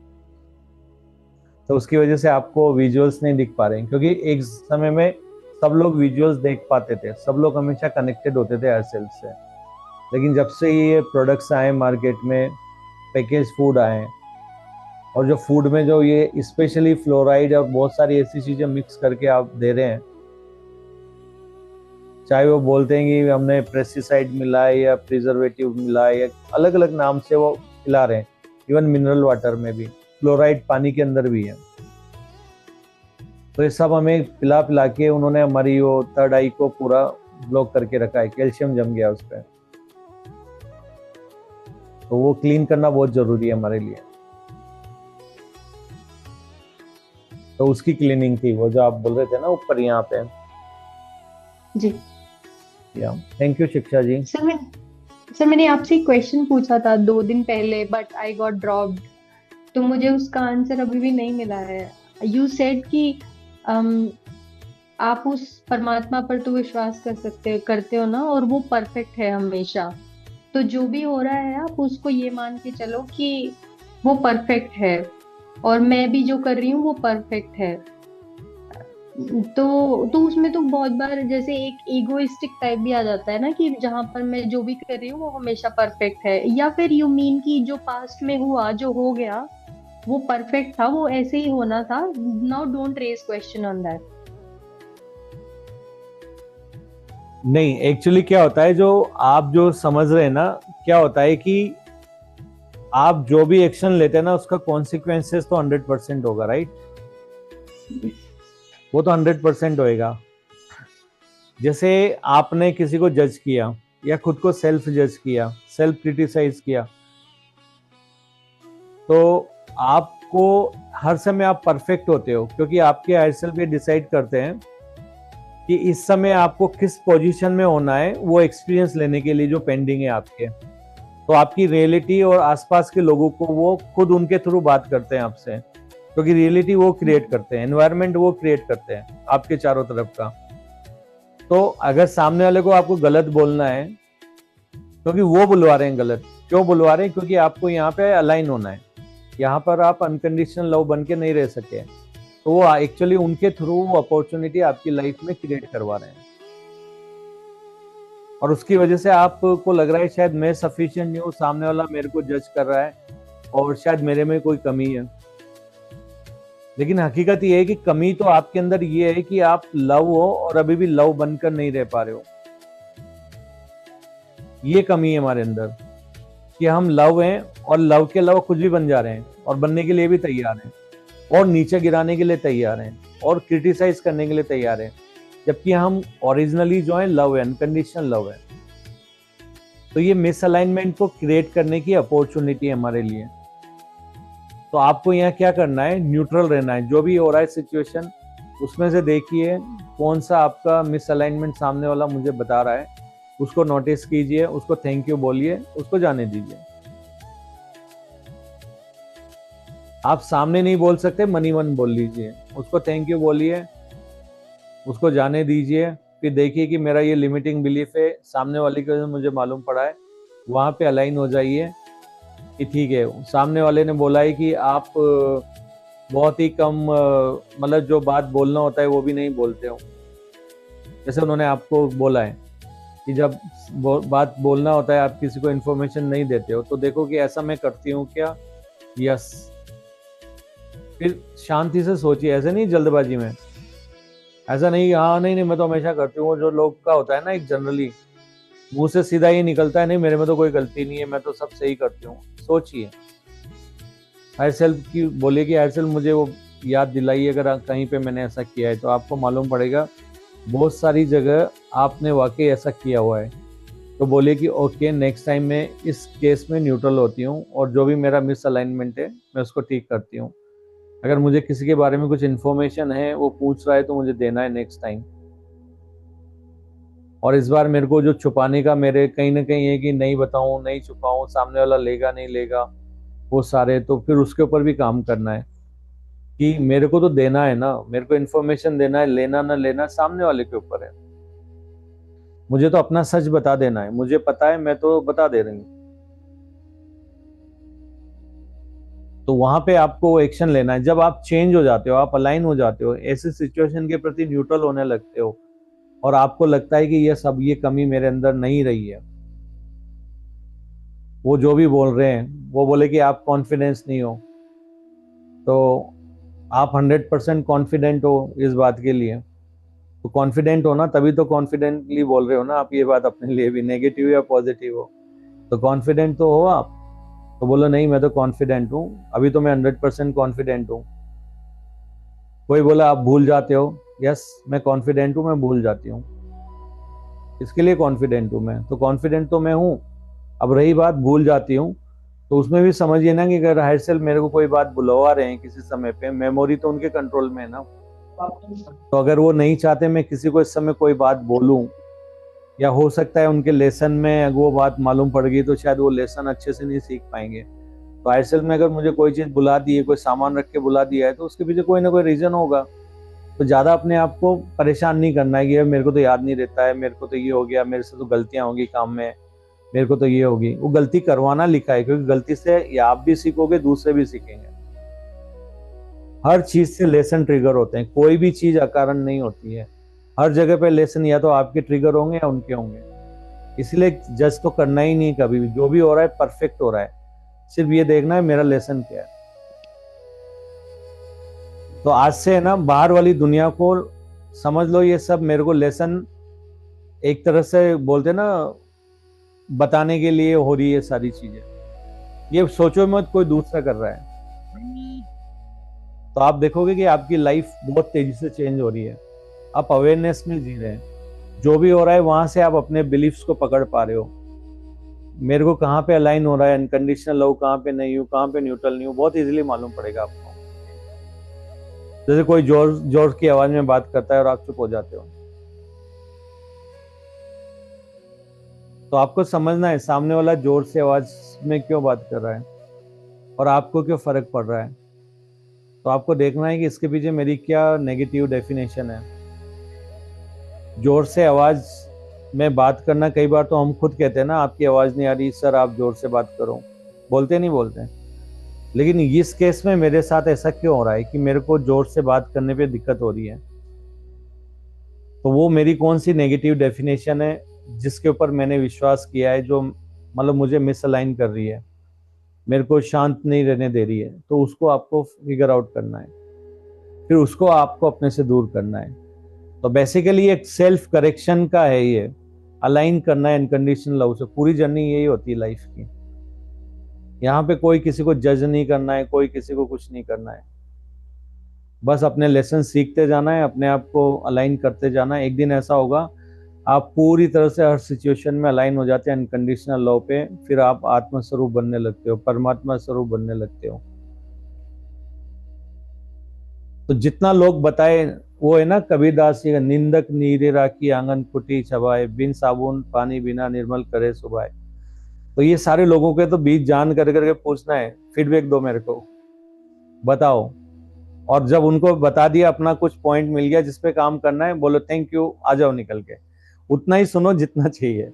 तो उसकी वजह से आपको विजुअल्स नहीं दिख पा रहे हैं। क्योंकि एक समय में सब लोग विजुअल्स देख पाते थे, सब लोग हमेशा कनेक्टेड होते थे एयर सेल्स से, लेकिन जब से ये प्रोडक्ट्स आए मार्केट में, पैकेज फूड आए, और जो फूड में जो ये स्पेशली फ्लोराइड और बहुत सारी ऐसी चीजें मिक्स करके आप दे रहे हैं, चाहे वो बोलते हैं कि हमने पेस्टिसाइड मिला है या प्रिजर्वेटिव मिला है या अलग अलग नाम से वो खिला रहे हैं, इवन मिनरल वाटर में भी फ्लोराइड पानी के अंदर भी है, तो ये सब हमें पिला पिला के उन्होंने हमारी वो थर्ड आई को पूरा ब्लॉक करके रखा है, कैल्शियम जम गया उस पर। तो वो क्लीन करना बहुत जरूरी है हमारे लिए, तो उसकी क्लीनिंग थी वो जो आप बोल रहे थे ना ऊपर यहाँ पे। जी या थैंक यू शिक्षा जी। सर मैंने आपसे एक क्वेश्चन पूछा था 2 दिन पहले, बट आई गॉट ड्रॉप्ड, तो मुझे उसका आंसर अभी भी नहीं मिला है। यू सेड कि आप उस परमात्मा पर तो विश्वास करते हो ना, और वो परफेक्ट है हमेशा, तो जो भी हो रहा है आप उसको ये मान के चलो कि वो परफेक्ट है, और मैं भी जो कर रही हूँ वो परफेक्ट है। तो उसमें तो बहुत बार जैसे एक ईगोइस्टिक टाइप भी आ जाता है ना, कि जहां पर मैं जो भी कर रही हूँ वो हमेशा परफेक्ट है, या फिर यू मीन कि जो पास्ट में हुआ, जो हो गया वो परफेक्ट था, वो ऐसे ही होना था, now don't raise question on that. नहीं, एक्चुअली क्या होता है, जो आप जो समझ रहे हैं ना, क्या होता है कि आप जो भी एक्शन लेते हैं ना उसका कॉन्सिक्वेंसेस तो 100% होगा, राइट? वो तो 100% होएगा। जैसे आपने किसी को जज किया या खुद को सेल्फ जज किया, सेल्फ क्रिटिसाइज किया, तो आपको हर समय आप परफेक्ट होते हो, क्योंकि आपके हायर सेल्फ ये डिसाइड करते हैं कि इस समय आपको किस पोजीशन में होना है, वो एक्सपीरियंस लेने के लिए जो पेंडिंग है आपके। तो आपकी रियलिटी और आसपास के लोगों को वो खुद उनके थ्रू बात करते हैं आपसे, क्योंकि रियलिटी वो क्रिएट करते हैं, एनवायरनमेंट वो क्रिएट करते हैं आपके चारों तरफ का। तो अगर सामने वाले को आपको गलत बोलना है, क्योंकि वो बुलवा रहे हैं गलत, क्यों बुलवा रहे हैं? क्योंकि आपको यहाँ पे अलाइन होना है, यहाँ पर आप अनकंडीशनल लव बन के नहीं रह सके, तो वो एक्चुअली उनके थ्रू वो अपॉर्चुनिटी आपकी लाइफ में क्रिएट करवा रहे हैं, और उसकी वजह से आपको लग रहा है शायद मैं सफिशिएंट नहीं हूँ, सामने वाला मेरे को जज कर रहा है और शायद मेरे में कोई कमी है। लेकिन हकीकत ये है कि कमी तो आपके अंदर ये है कि आप लव हो और अभी भी लव बनकर नहीं रह पा रहे हो। ये कमी है हमारे अंदर कि हम लव हैं और लव के अलावा कुछ भी बन जा रहे हैं, और बनने के लिए भी तैयार हैं, और नीचे गिराने के लिए तैयार हैं, और क्रिटिसाइज करने के लिए तैयार हैं, जबकि हम ओरिजिनली जो है लव है, अनकंडीशनल लव है। तो ये मिसअलाइनमेंट को क्रिएट करने की अपॉर्चुनिटी है हमारे लिए। तो आपको यहाँ क्या करना है, न्यूट्रल रहना है। जो भी हो रहा है सिचुएशन, उसमें से देखिए कौन सा आपका मिसअलाइनमेंट सामने वाला मुझे बता रहा है, उसको नोटिस कीजिए, उसको थैंक यू बोलिए, उसको जाने दीजिए। आप सामने नहीं बोल सकते, मनी मन बोल लीजिए, उसको थैंक यू बोलिए, उसको जाने दीजिए। फिर देखिए कि मेरा ये लिमिटिंग बिलीफ है, सामने वाले को मुझे मालूम पड़ा है, वहां पे अलाइन हो जाइए कि ठीक है, सामने वाले ने बोला है कि आप बहुत ही कम, मतलब जो बात बोलना होता है वो भी नहीं बोलते हो। जैसे उन्होंने आपको बोला है कि जब बात बोलना होता है आप किसी को इन्फॉर्मेशन नहीं देते हो, तो देखो कि ऐसा मैं करती हूँ क्या? यस। फिर शांति से सोचिए, ऐसे नहीं जल्दबाजी में, ऐसा नहीं हाँ नहीं मैं तो हमेशा करती हूँ। जो लोग का होता है ना, एक जनरली मुंह से सीधा ये निकलता है, नहीं मेरे में तो कोई गलती नहीं है, मैं तो सब सही करती हूँ। सोचिए, हायर सेल्फ की बोलिए कि हायर सेल्फ मुझे वो याद दिलाइए अगर कहीं पे मैंने ऐसा किया है, तो आपको मालूम पड़ेगा बहुत सारी जगह आपने वाकई ऐसा किया हुआ है। तो बोलिए कि ओके, नेक्स्ट टाइम मैं इस केस में न्यूट्रल होती हूँ, और जो भी मेरा मिस अलाइनमेंट है मैं उसको ठीक करती हूँ। अगर मुझे किसी के बारे में कुछ इन्फॉर्मेशन है, वो पूछ रहा है, तो मुझे देना है नेक्स्ट टाइम। और इस बार मेरे को जो छुपाने का मेरे कहीं ना कहीं है कि नहीं बताऊं, नहीं छुपाऊं, सामने वाला लेगा नहीं लेगा, वो सारे, तो फिर उसके ऊपर भी काम करना है कि मेरे को तो देना है ना, मेरे को इन्फॉर्मेशन देना है, लेना ना लेना सामने वाले के ऊपर है। मुझे तो अपना सच बता देना है, मुझे पता है, मैं तो बता दे रही हूँ। तो वहां पे आपको एक्शन लेना है। जब आप चेंज हो जाते हो, आप अलाइन हो जाते हो, ऐसे सिचुएशन के प्रति न्यूट्रल होने लगते हो, और आपको लगता है कि ये कमी मेरे अंदर नहीं रही है। वो जो भी बोल रहे हैं, वो बोले कि आप कॉन्फिडेंस नहीं हो, तो आप 100% कॉन्फिडेंट हो इस बात के लिए, तो कॉन्फिडेंट हो ना, तभी तो कॉन्फिडेंटली बोल रहे हो ना आप ये बात अपने लिए भी, नेगेटिव या पॉजिटिव हो, तो कॉन्फिडेंट तो हो आप। तो बोलो नहीं, मैं तो कॉन्फिडेंट हूँ, अभी तो मैं 100% कॉन्फिडेंट हूँ। कोई बोला आप भूल जाते हो, यस मैं कॉन्फिडेंट हूँ, मैं भूल जाती हूँ, इसके लिए कॉन्फिडेंट हूँ मैं, तो कॉन्फिडेंट तो मैं हूँ। अब रही बात भूल जाती हूँ, तो उसमें भी समझिए ना कि अगर हायर सेल्फ मेरे को कोई बात बुलवा रहे हैं किसी समय पे, मेमोरी तो उनके कंट्रोल में है ना। तो अगर वो नहीं चाहते मैं किसी को इस समय कोई बात बोलूं, या हो सकता है उनके लेसन में अगर वो बात मालूम पड़ गई, तो शायद वो लेसन अच्छे से नहीं सीख पाएंगे। तो हायर सेल्फ में अगर मुझे कोई चीज बुला दी है, कोई सामान रख के बुला दिया है, तो उसके पीछे कोई ना कोई रीजन होगा। तो ज्यादा अपने आप को परेशान नहीं करना है कि यार मेरे को तो याद नहीं रहता है, मेरे को तो ये हो गया, मेरे से तो गलतियां होगी काम में, मेरे को तो ये होगी। वो गलती करवाना लिखा है, क्योंकि गलती से या आप भी सीखोगे, दूसरे भी सीखेंगे। हर चीज से लेसन ट्रिगर होते हैं, कोई भी चीज अकारण नहीं होती है। हर जगह पे लेसन या तो आपके ट्रिगर होंगे या उनके होंगे। इसलिए जज तो करना ही नहीं कभी भी, जो भी हो रहा है परफेक्ट हो रहा है, सिर्फ ये देखना है मेरा लेसन क्या है। तो आज से है ना, बाहर वाली दुनिया को समझ लो, ये सब मेरे को लेसन एक तरह से बोलते ना, बताने के लिए हो रही है सारी चीजें। ये सोचो मत कोई दूसरा कर रहा है। तो आप देखोगे कि आपकी लाइफ बहुत तेजी से चेंज हो रही है, आप अवेयरनेस में जी रहे हैं। जो भी हो रहा है वहां से आप अपने बिलीफ्स को पकड़ पा रहे हो। मेरे को कहाँ पे अलाइन हो रहा है, अनकंडीशनल लव कहाँ पे नहीं हूँ, कहाँ पे न्यूट्रल नहीं हूँ, बहुत इजीली मालूम पड़ेगा आपको। जैसे कोई जोर जोर की आवाज में बात करता है और आप चुप हो जाते हो, तो आपको समझना है सामने वाला जोर से आवाज में क्यों बात कर रहा है और आपको क्यों फर्क पड़ रहा है। तो आपको देखना है कि इसके पीछे मेरी क्या नेगेटिव डेफिनेशन है। जोर से आवाज में बात करना, कई बार तो हम खुद कहते हैं ना, आपकी आवाज नहीं आ रही सर, आप जोर से बात करो, बोलते नहीं बोलते। लेकिन इस केस में मेरे साथ ऐसा क्यों हो रहा है कि मेरे को जोर से बात करने पे दिक्कत हो रही है। तो वो मेरी कौन सी नेगेटिव डेफिनेशन है जिसके ऊपर मैंने विश्वास किया है, जो मतलब मुझे मिसअलाइन कर रही है, मेरे को शांत नहीं रहने दे रही है। तो उसको आपको फिगर आउट करना है, फिर उसको आपको अपने से दूर करना है। तो बेसिकली एक सेल्फ करेक्शन का है ये, अलाइन करना है अनकंडीशनल लव से। पूरी जर्नी यही होती है लाइफ की। यहाँ पे कोई किसी को जज नहीं करना है, कोई किसी को कुछ नहीं करना है, बस अपने लेसन सीखते जाना है, अपने आप को अलाइन करते जाना है। एक दिन ऐसा होगा आप पूरी तरह से हर सिचुएशन में अलाइन हो जाते हैं अनकंडीशनल लव पे, फिर आप आत्म स्वरूप बनने लगते हो, परमात्मा स्वरूप बनने लगते हो। तो जितना लोग बताए, वो है ना कबीरदास जी का, निंदक नीरे राखी आंगन कुटी छबाए, बिन साबुन पानी बिना निर्मल करे सुबाए। तो ये सारे लोगों के तो बीच जान कर करके पूछना है, फीडबैक दो मेरे को, बताओ। और जब उनको बता दिया, अपना कुछ पॉइंट मिल गया जिसपे काम करना है, बोलो थैंक यू, आ जाओ निकल के। उतना ही सुनो जितना चाहिए,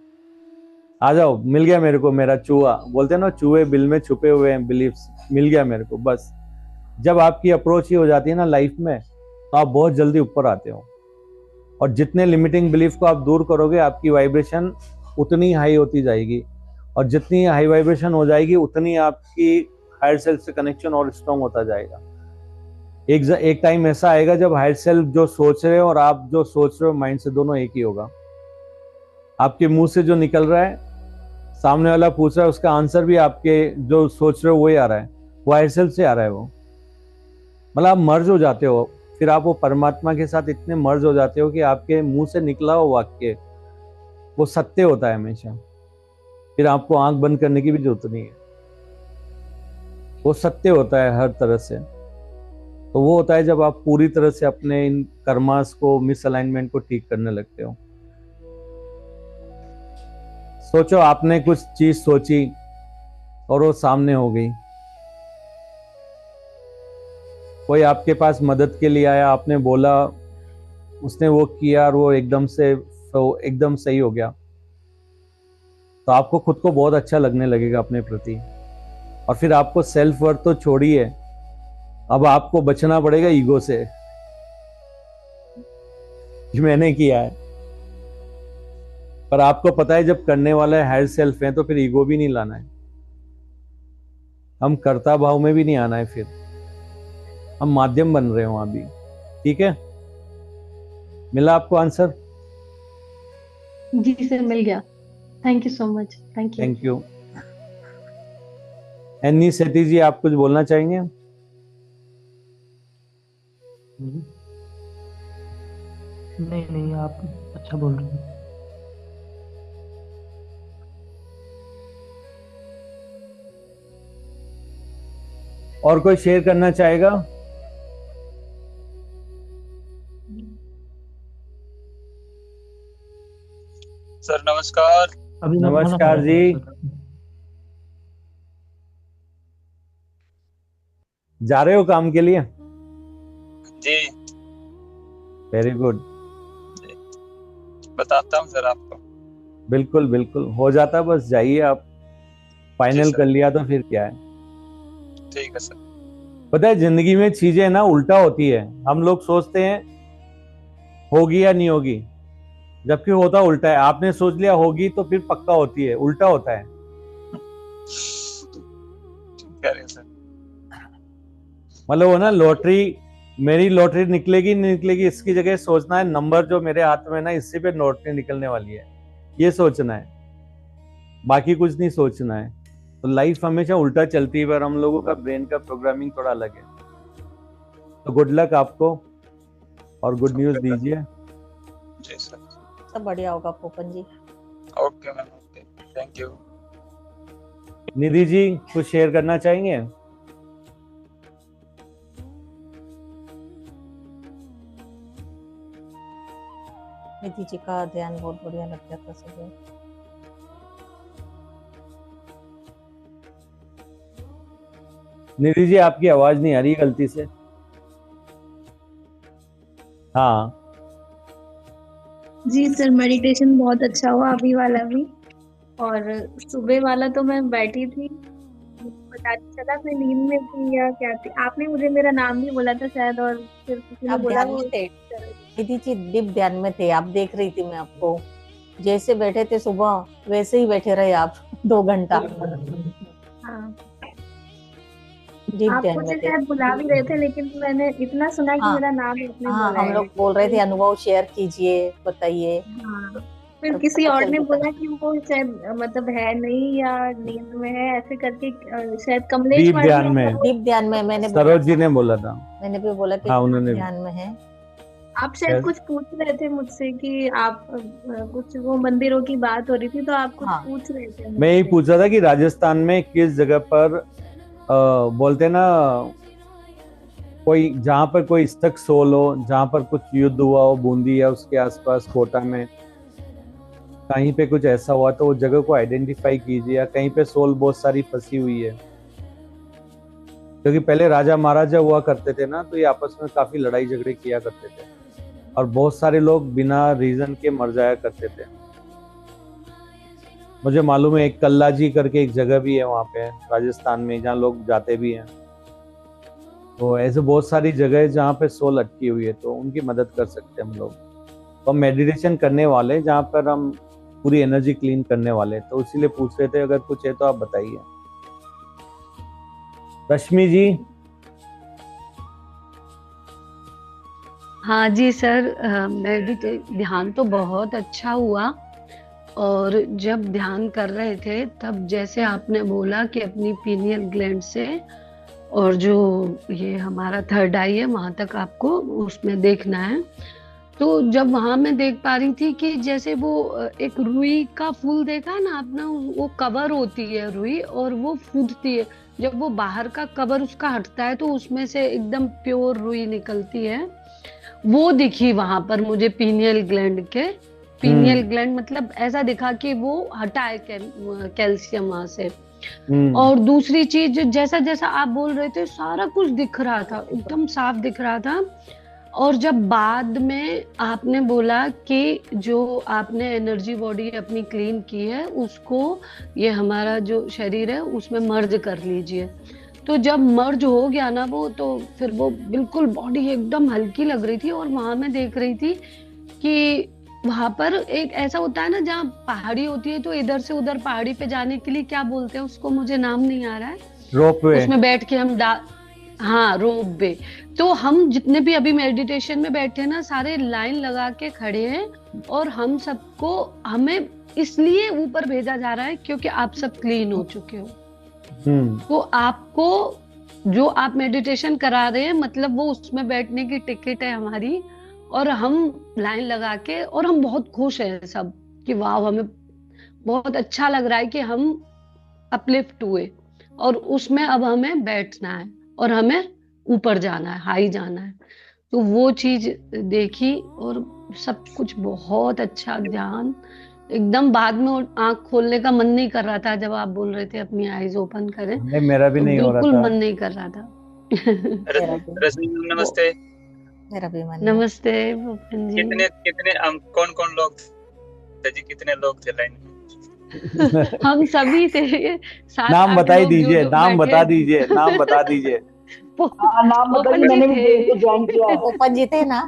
आ जाओ, मिल गया मेरे को मेरा चूहा, बोलते हैं ना चूहे बिल में छुपे हुए हैं बिलीफ्स, मिल गया मेरे को बस। जब आपकी अप्रोच ही हो जाती है ना लाइफ में, तो आप बहुत जल्दी ऊपर आते हो। और जितने लिमिटिंग बिलीफ को आप दूर करोगे, आपकी वाइब्रेशन उतनी हाई होती जाएगी, और जितनी हाई वाइब्रेशन हो जाएगी, उतनी आपकी हायर सेल्फ से कनेक्शन और स्ट्रॉन्ग होता जाएगा। एक टाइम ऐसा आएगा जब हायर सेल्फ जो सोच रहे हो और आप जो सोच रहे हो माइंड से, दोनों एक ही होगा। आपके मुंह से जो निकल रहा है, सामने वाला पूछ रहा है, उसका आंसर भी आपके जो सोच रहे हो वही आ रहा है, वो हायर सेल्फ से आ रहा है। वो मतलब आप मर्ज हो जाते हो, फिर आप वो परमात्मा के साथ इतने मर्ज हो जाते हो कि आपके मुंह से निकला हो वाक्य वो सत्य होता है हमेशा। फिर आपको आंख बंद करने की भी जरूरत नहीं है, वो सत्य होता है हर तरह से। तो वो होता है जब आप पूरी तरह से अपने इन कर्मास को, मिसअलाइनमेंट को ठीक करने लगते हो। सोचो आपने कुछ चीज सोची और वो सामने हो गई, कोई आपके पास मदद के लिए आया, आपने बोला, उसने वो किया और वो एकदम सही हो गया, तो आपको खुद को बहुत अच्छा लगने लगेगा अपने प्रति। और फिर आपको सेल्फ वर्थ तो छोड़िए, अब आपको बचना पड़ेगा ईगो से कि मैंने किया है। पर आपको पता है जब करने वाला है हायर सेल्फ है तो फिर ईगो भी नहीं लाना है, हम कर्ता भाव में भी नहीं आना है, फिर हम माध्यम बन रहे हो वहां भी। ठीक है, मिला आपको आंसर? जी सर, मिल गया। Thank you so much. Thank you. Thank you. Annie Sethi ji, आप कुछ बोलना चाहेंगे? नहीं नहीं, आप अच्छा बोल रहे हैं। और कोई शेयर करना चाहेगा? सर नमस्कार। अभी नमस्कार जी। जा रहे हो काम के लिए? जी वेरी गुड। बताता हूँ सर आपको। बिल्कुल बिल्कुल, हो जाता, बस जाइए आप, फाइनल सर। कर लिया तो फिर क्या है। ठीक है सर। पता है जिंदगी में चीजें ना उल्टा होती है, हम लोग सोचते हैं होगी या नहीं होगी, जबकि होता उल्टा है। आपने सोच लिया होगी तो फिर पक्का होती है, उल्टा होता है। कह रहे हैं सर। मतलब वो ना लॉटरी, मेरी लॉटरी निकलेगी नहीं निकलेगी इसकी जगह सोचना है नंबर जो मेरे हाथ में ना, इसी पे लॉटरी निकलने वाली है, ये सोचना है, बाकी कुछ नहीं सोचना है। तो लाइफ हमेशा उल्टा चलती है, पर हम लोगों का ब्रेन का प्रोग्रामिंग थोड़ा अलग है। तो गुड लक आपको और गुड न्यूज दीजिए। जी सर। सब बढ़िया होगा Popan ji. Okay ma'am, okay, thank you. Nidhi ji कुछ शेयर करना चाहेंगे? निधि जी का ध्यान बहुत बढ़िया लग जाता सुबह। निधि जी आपकी आवाज नहीं आ रही गलती से। हाँ जी सर, मेडिटेशन बहुत अच्छा हुआ अभी वाला भी। और सुबह वाला तो मैं बैठी थी, पता नहीं चला मैं नींद में थी या क्या थी। आपने मुझे मेरा नाम भी बोला था शायद, और फिर किसी ने आप बोला ध्यान वो में थे निधि जी, डीप ध्यान में थे आप, देख रही थी मैं आपको, जैसे बैठे थे सुबह वैसे ही बैठे रहे आप 2 घंटा हाँ, डीप आप ध्यान मुझे में थे। शायद बुला भी रहे थे, लेकिन मैंने इतना सुना कि हाँ, मेरा नाम आपने हाँ बोला हम है। लोग बोल रहे थे अनुभव शेयर कीजिए, बताइए। हाँ, फिर और किसी पता और चल ने गया। बोला कि वो शायद मतलब है नहीं या नींद में है, ऐसे करके शायद कमलेश डीप मैडम ध्यान ने में, डीप ध्यान में मैंने बोला सरोज जी था, ने बोला था। मैंने भी बोला कि हाँ उन्होंने भी। ध्यान में है। आप शायद कुछ पूछ रहे थे मुझसे कि आप कुछ वो मंदिरों की बात हो रही थी, तो आप कुछ हाँ। पूछ रहे थे मैं यही मुझसे। पूछ रहा था कि राजस्थान में किस जगह पर बोलते ना, कोई जहाँ पर कोई स्तक सोल हो, जहाँ पर कुछ युद्ध हुआ हो, बूंदी या उसके आसपास कोटा में कहीं पे कुछ ऐसा हुआ तो वो जगह को आइडेंटिफाई कीजिए, या कहीं पे सोल बहुत सारी फंसी हुई है। क्योंकि पहले राजा महाराजा हुआ करते थे ना, तो ये आपस में काफी लड़ाई झगड़े किया करते थे और बहुत सारे लोग बिना रीजन के मर जाया करते थे। मुझे मालूम है एक कल्ला जी करके एक जगह भी है वहाँ पे राजस्थान में, जहाँ लोग जाते भी हैं। तो ऐसे बहुत सारी जगह है जहाँ पे सोल अटकी हुई है, तो उनकी मदद कर सकते हैं हम लोग। तो हम मेडिटेशन करने वाले जहाँ पर हम पूरी एनर्जी क्लीन करने वाले, तो इसीलिए पूछ रहे थे, अगर कुछ है तो आप बताइए। रश्मि जी। हाँ जी सर, ध्यान तो बहुत अच्छा हुआ। और जब ध्यान कर रहे थे तब जैसे आपने बोला कि अपनी पीनियल ग्लैंड से और जो ये हमारा थर्ड आई है वहां तक आपको उसमें देखना है, तो जब वहां मैं देख पा रही थी कि जैसे वो एक रुई का फूल देखा ना आपने, वो कवर होती है रुई और वो फूटती है। जब वो बाहर का कवर उसका हटता है तो उसमें से एकदम प्योर रुई निकलती है। वो दिखी वहां पर मुझे पीनियल ग्लैंड के। पीनियल ग्लैंड मतलब ऐसा दिखा कि वो हटा है कैल्शियम वहां से। और दूसरी चीज, जैसा जैसा आप बोल रहे थे सारा कुछ दिख रहा था, एकदम साफ दिख रहा था। और जब बाद में आपने बोला कि जो आपने एनर्जी बॉडी अपनी क्लीन की है उसको ये हमारा जो शरीर है उसमें मर्ज कर लीजिए, तो जब मर्ज हो गया ना वो, तो फिर वो बिल्कुल बॉडी एकदम हल्की लग रही थी। और वहां मैं देख रही थी कि वहां पर एक ऐसा होता है ना जहाँ पहाड़ी होती है, तो इधर से उधर पहाड़ी पे जाने के लिए क्या बोलते हैं उसको, मुझे नाम नहीं आ रहा है, रोपवे। उसमें बैठ के हम हाँ, रोप वे। तो हम जितने भी अभी मेडिटेशन में बैठे हैं ना, सारे लाइन लगा के खड़े हैं और हम सबको, हमें इसलिए ऊपर भेजा जा रहा है क्योंकि आप सब क्लीन हो चुके हो। तो आपको जो आप मेडिटेशन करा रहे हैं मतलब वो उसमें बैठने की टिकट है हमारी, और हम लाइन लगा के, और हम बहुत खुश हैं सब कि वाह हमें बहुत अच्छा लग रहा है कि हम अपलिफ्ट हुए, और उसमें अब हमें बैठना है और हमें ऊपर जाना है, हाई जाना है। तो वो चीज देखी और सब कुछ बहुत अच्छा, ध्यान एकदम। बाद में आंख खोलने का मन नहीं कर रहा था जब आप बोल रहे थे अपनी आईज ओपन करें, नहीं, मेरा भी तो नहीं हो रहा बिल्कुल था। मन नहीं कर रहा था। रजनी मैम नमस्ते। मेरा भी मन है। नमस्ते भूपेन जी। कितने कितने कौन कौन लोग थे जी, कितने लोग थे लाइन में? हम सभी थे, नाम 7-8 बताई लोग जो दीजिए, जो नाम बैठे। बता दीजिए, नाम बता दीजिए। हाँ, नाम बताइए, ओपन जी मैंने भी थे, ज्वाइन किया है। ओपन जी थे ना?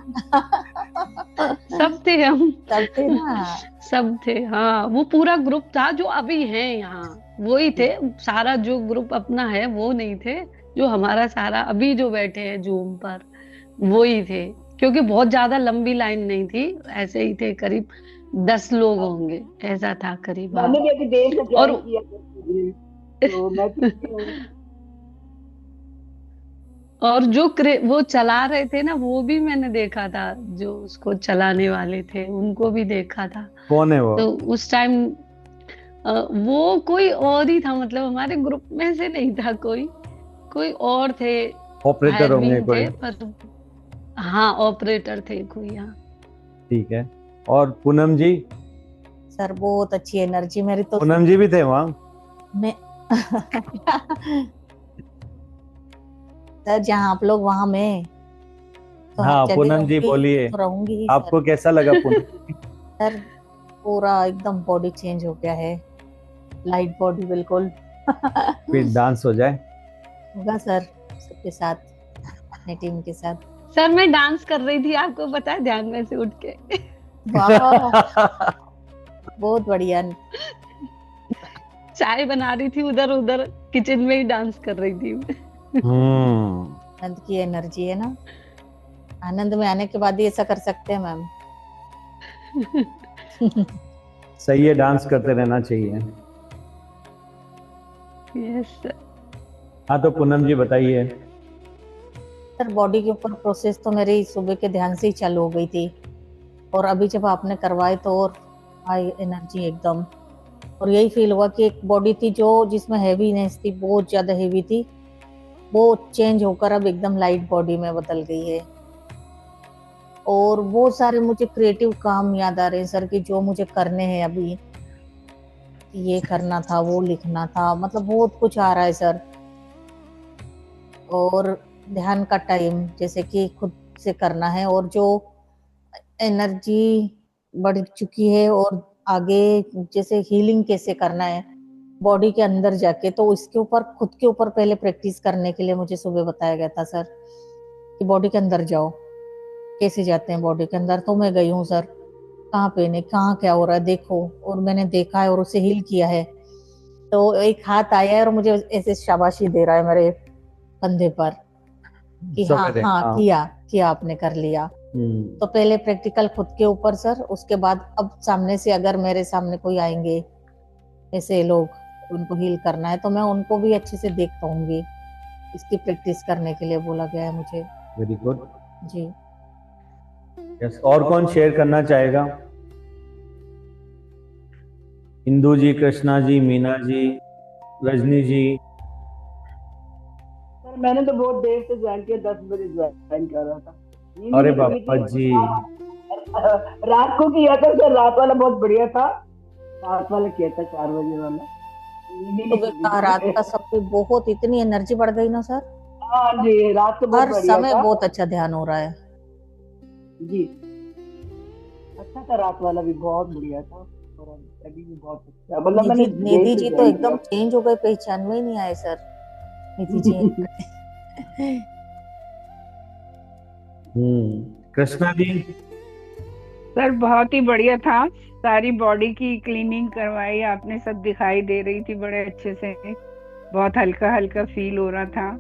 सब थे हम, सब थे ना? सब थे। हाँ, वो पूरा ग्रुप था जो अभी है यहाँ, वही थे। सारा जो ग्रुप अपना है वो नहीं थे, जो हमारा सारा अभी जो बैठे हैं जूम पर वही थे। क्योंकि बहुत ज्यादा लंबी लाइन नहीं थी, ऐसे ही थे, करीब 10 लोग होंगे, ऐसा था करीब। हाँ। मैंने भी अभी देर से और ज्वाइन किया है, तो मैं भी हूँ। और जो वो चला रहे थे ना, वो भी मैंने देखा था, जो उसको चलाने वाले थे उनको भी देखा था। कौन है वो? तो उस टाइम वो कोई और ही था, मतलब हमारे ग्रुप में से नहीं था कोई और थे, ऑपरेटर होंगे हायरविंग कोई। थे, पर हाँ ऑपरेटर थे कोई। हाँ, ठीक है। और पूनम जी? सर बहुत अच्छी एनर्जी मेरी तो। पूनम जी भी थे वहाँ? मैं सर जहाँ आप लोग वहाँ मैं तो हर हाँ, जगह पूनम जी रहूंगी, बोलिए, तो रहूंगी ही आपको सर। कैसा लगा पूनम? सर पूरा एकदम बॉडी चेंज हो गया है, लाइट बॉडी बिल्कुल। फिर डांस हो जाए। होगा सर सबके साथ, अपने टीम के साथ। सर मैं डांस कर रही थी, आपको पता है, ध्यान में से उठ के। वाह बहुत बढ़िया। चाय बना रही थी, उधर उधर किचन में ही डांस कर रही थी। आनंद की एनर्जी है ना, आनंद में आने के बाद ही ऐसा कर सकते हैं मैम। सही है, डांस करते रहना चाहिए। Yes sir. हाँ, तो पूनम जी बताइए। सर बॉडी के ऊपर प्रोसेस तो मेरी सुबह के ध्यान से ही चालू हो गई थी, और अभी जब आपने करवाए तो और हाई एनर्जी एकदम। और यही फील हुआ कि एक बॉडी थी जो जिसमें हैवीनेस थी, बहुत ज्यादा हैवी थी, वो चेंज होकर अब एकदम लाइट बॉडी में बदल गई है। और बहुत सारे मुझे क्रिएटिव काम याद आ रहे हैं सर कि जो मुझे करने हैं अभी, ये करना था, वो लिखना था, मतलब बहुत कुछ आ रहा है सर। और ध्यान का टाइम जैसे कि खुद से करना है, और जो एनर्जी बढ़ चुकी है और आगे जैसे हीलिंग कैसे करना है बॉडी के अंदर जाके, तो इसके ऊपर खुद के ऊपर पहले प्रैक्टिस करने के लिए मुझे सुबह बताया गया था सर कि बॉडी के अंदर जाओ। कैसे जाते हैं बॉडी के अंदर? तो मैं गई हूँ सर, कहाँ पे नहीं, कहाँ क्या हो रहा है देखो, और मैंने देखा है और उसे हील किया है। तो एक हाथ आया है और मुझे ऐसे शाबाशी दे रहा है मेरे कंधे पर कि हाँ हाँ किया आपने, कर लिया। तो पहले प्रैक्टिकल खुद के ऊपर सर, उसके बाद अब सामने से अगर मेरे सामने कोई आएंगे ऐसे लोग, उनको हील करना है तो मैं उनको भी अच्छे से देख पाऊंगी। इसकी प्रैक्टिस करने के लिए बोला गया है मुझे। Very good. जी यस, और कौन शेयर करना चाहेगा? इंदू जी, कृष्णा जी, मीना जी, रजनी जी। सर मैंने तो बहुत देर से ज्वाइन किया, 10 बजे ज्वाइन कर रहा था। नींद अरे नहीं लगी बाबा थी। जी, रात को किया था सर, रात वाला बहुत बढ़िया था। रात वाला किया था 4 बजे वाला। नींद ही नहीं सुबह लगी का, थी। रात का, सब पे बहुत इतनी एनर्जी बढ़ गई ना सर। हाँ जी, रात को बहुत हर बढ़िया समय था बहुत अच्छा ध्यान हो रहा है जी। अच्छा था, रात वाला भी बहुत बढ़िया था और अभी भी बहुत अच्छा। मतलब मैंने निधि देर निधि से जी तो ज्वाइन एकदम चेंज हो गए, पहचान में ही नहीं आए सर निधि जी। कृष्णा जी। सर बहुत ही बढ़िया था, सारी बॉडी की क्लीनिंग करवाई आपने, सब दिखाई दे रही थी बड़े अच्छे से, बहुत हल्का हल्का फील हो रहा था,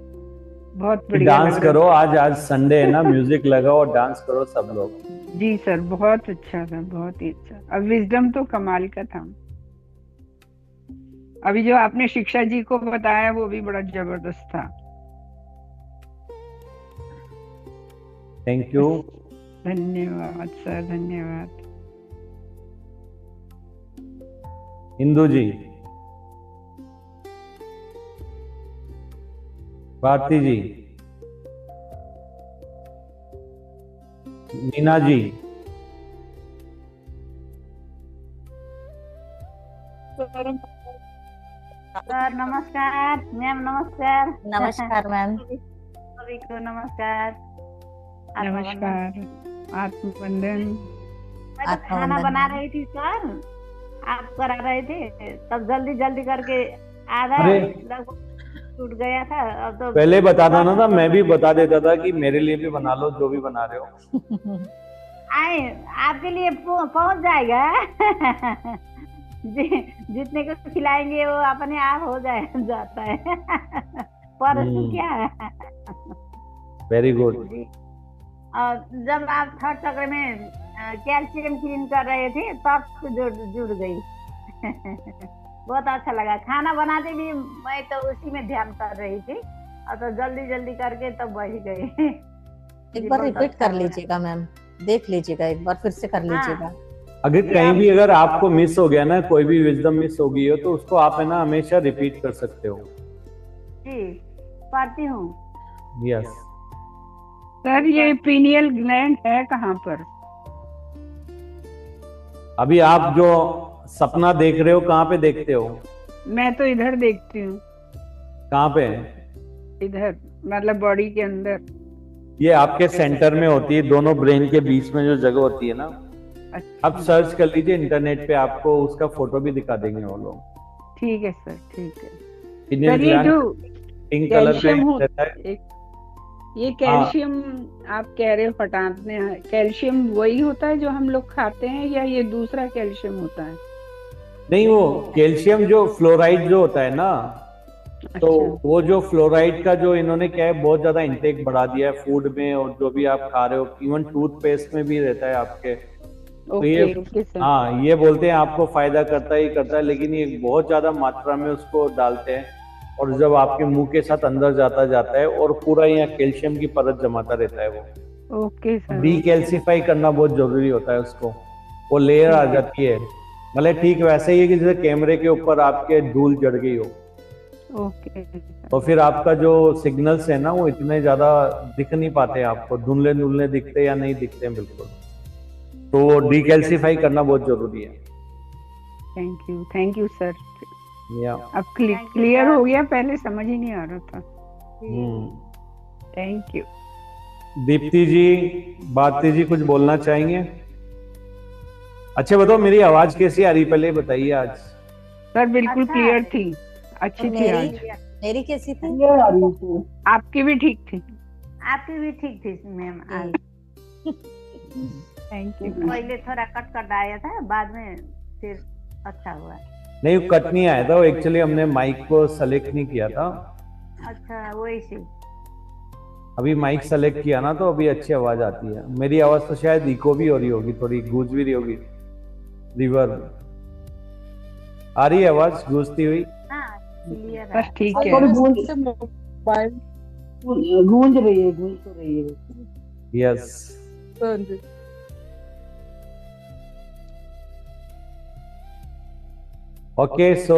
बहुत बढ़िया डांस लग करो, रहा आज संडे है ना, म्यूजिक लगाओ और डांस करो सब लोग। था। जी सर, बहुत अच्छा था, बहुत ही अच्छा। अब विजडम तो कमाल का था। अभी जो आपने शिक्षा जी को बताया वो भी बड़ा जबरदस्त था। Thank you. धन्यवाद सर, धन्यवाद। इंदू जी, भारती जी, मीना जी, सर नमस्कार, मैम नमस्कार। नमस्कार मैम। सभी को नमस्कार। नमस्कार, आत्मवंदन। मैं तो खाना बना रही थी सर, आप करा रहे थे, तब जल्दी जल्दी करके आधा अरे लगभग टूट गया था। अब तो पहले बताना ना था, मैं भी बता देता था कि मेरे लिए भी बना लो जो भी बना रहे हो। आए आपके लिए पहुंच जाएगा। जितने को खिलाएंगे वो अपने आप हो जाता है। पर क्या है। Very good. और जब आप थर्ड चक्र में कैल्शियम क्लीन कर रहे थे तब से जुड़ गई। बहुत अच्छा लगा। खाना बनाते भी मैं तो उसी में ध्यान कर रही थी और तो जल्दी जल्दी करके तब बैठ गई। एक बार रिपीट कर लीजिएगा मैम, देख लीजिएगा, एक बार फिर से कर लीजिएगा। अगर कहीं भी अगर आपको मिस हो गया ना, कोई भी विजडम मिस हो गई हो तो उसको आप है ना हमेशा रिपीट कर सकते हो। जी करती हूँ। यस। सर ये पीनियल ग्लैंड है कहाँ पर? अभी आप जो सपना देख रहे हो कहाँ पे देखते हो? मैं तो इधर देखती हूँ। कहाँ पे? इधर मतलब बॉडी के अंदर। ये आपके सेंटर में होती है, दोनों ब्रेन के बीच में जो जगह होती है ना। आप सर्च कर लीजिए इंटरनेट पे, आपको उसका फोटो भी दिखा देंगे वो लोग। ठीक है सर, ठीक है। पिनियल सर ये ग्लैंड जो पिंक कलर कैल्शियम का हो, रहता है। ये कैल्शियम आप कह रहे हो हटाते हैं, कैल्शियम वही होता है जो हम लोग खाते हैं या ये दूसरा कैल्शियम होता है? नहीं, वो कैल्शियम जो फ्लोराइड जो होता है ना, तो वो जो फ्लोराइड का जो इन्होंने क्या है बहुत ज्यादा इंटेक बढ़ा दिया है फूड में, और जो भी आप खा रहे हो, इवन टूथपेस्ट में भी रहता है आपके। तो ये हाँ, ये बोलते हैं आपको फायदा करता ही करता है, लेकिन ये बहुत ज्यादा मात्रा में उसको डालते हैं और जब आपके मुंह के साथ अंदर जाता है और पूरा यहाँ कैल्शियम की परत जमाता रहता है वो। Okay sir. डीकैल्सिफाई करना बहुत जरूरी होता है उसको, वो लेयर आ जाती है। मतलब ठीक वैसे ही है कि जैसे कैमरे के ऊपर आपके धूल जड़ गई हो। ओके। तो फिर आपका जो सिग्नल्स है ना वो इतने ज्यादा दिख नहीं पाते आपको, धुंधले धुंधले दिखते या नहीं दिखते हैं बिल्कुल। तो डीकैल्सिफाई करना बहुत जरूरी है। Thank you sir. या अब क्लियर हो गया, पहले समझ ही नहीं आ रहा था। Thank you. दीप्ति जी, भारती जी कुछ बोलना चाहेंगे? अच्छा बताओ मेरी आवाज कैसी आ रही, पहले बताइए। आज सर बिल्कुल क्लियर थी, अच्छी थी। आज मेरी कैसी थी? आपकी भी ठीक थी। आपकी भी ठीक थी मैम आज। Thank you. पहले थोड़ा कट आया था, बाद में फिर अच्छा हुआ। नहीं, कट नहीं आया था, एक्चुअली हमने माइक को सेलेक्ट नहीं किया था। अच्छा वही से। अभी माइक सेलेक्ट किया ना तो अभी अच्छी आवाज आती है। मेरी आवाज तो शायद इको भी हो रही होगी, थोड़ी गूंज भी रही होगी, रिवर्ब आ रही है आवाज गूंजती हुई? बस ठीक है। गूंज रही है, गूंज तो रही है। Yes. Okay, so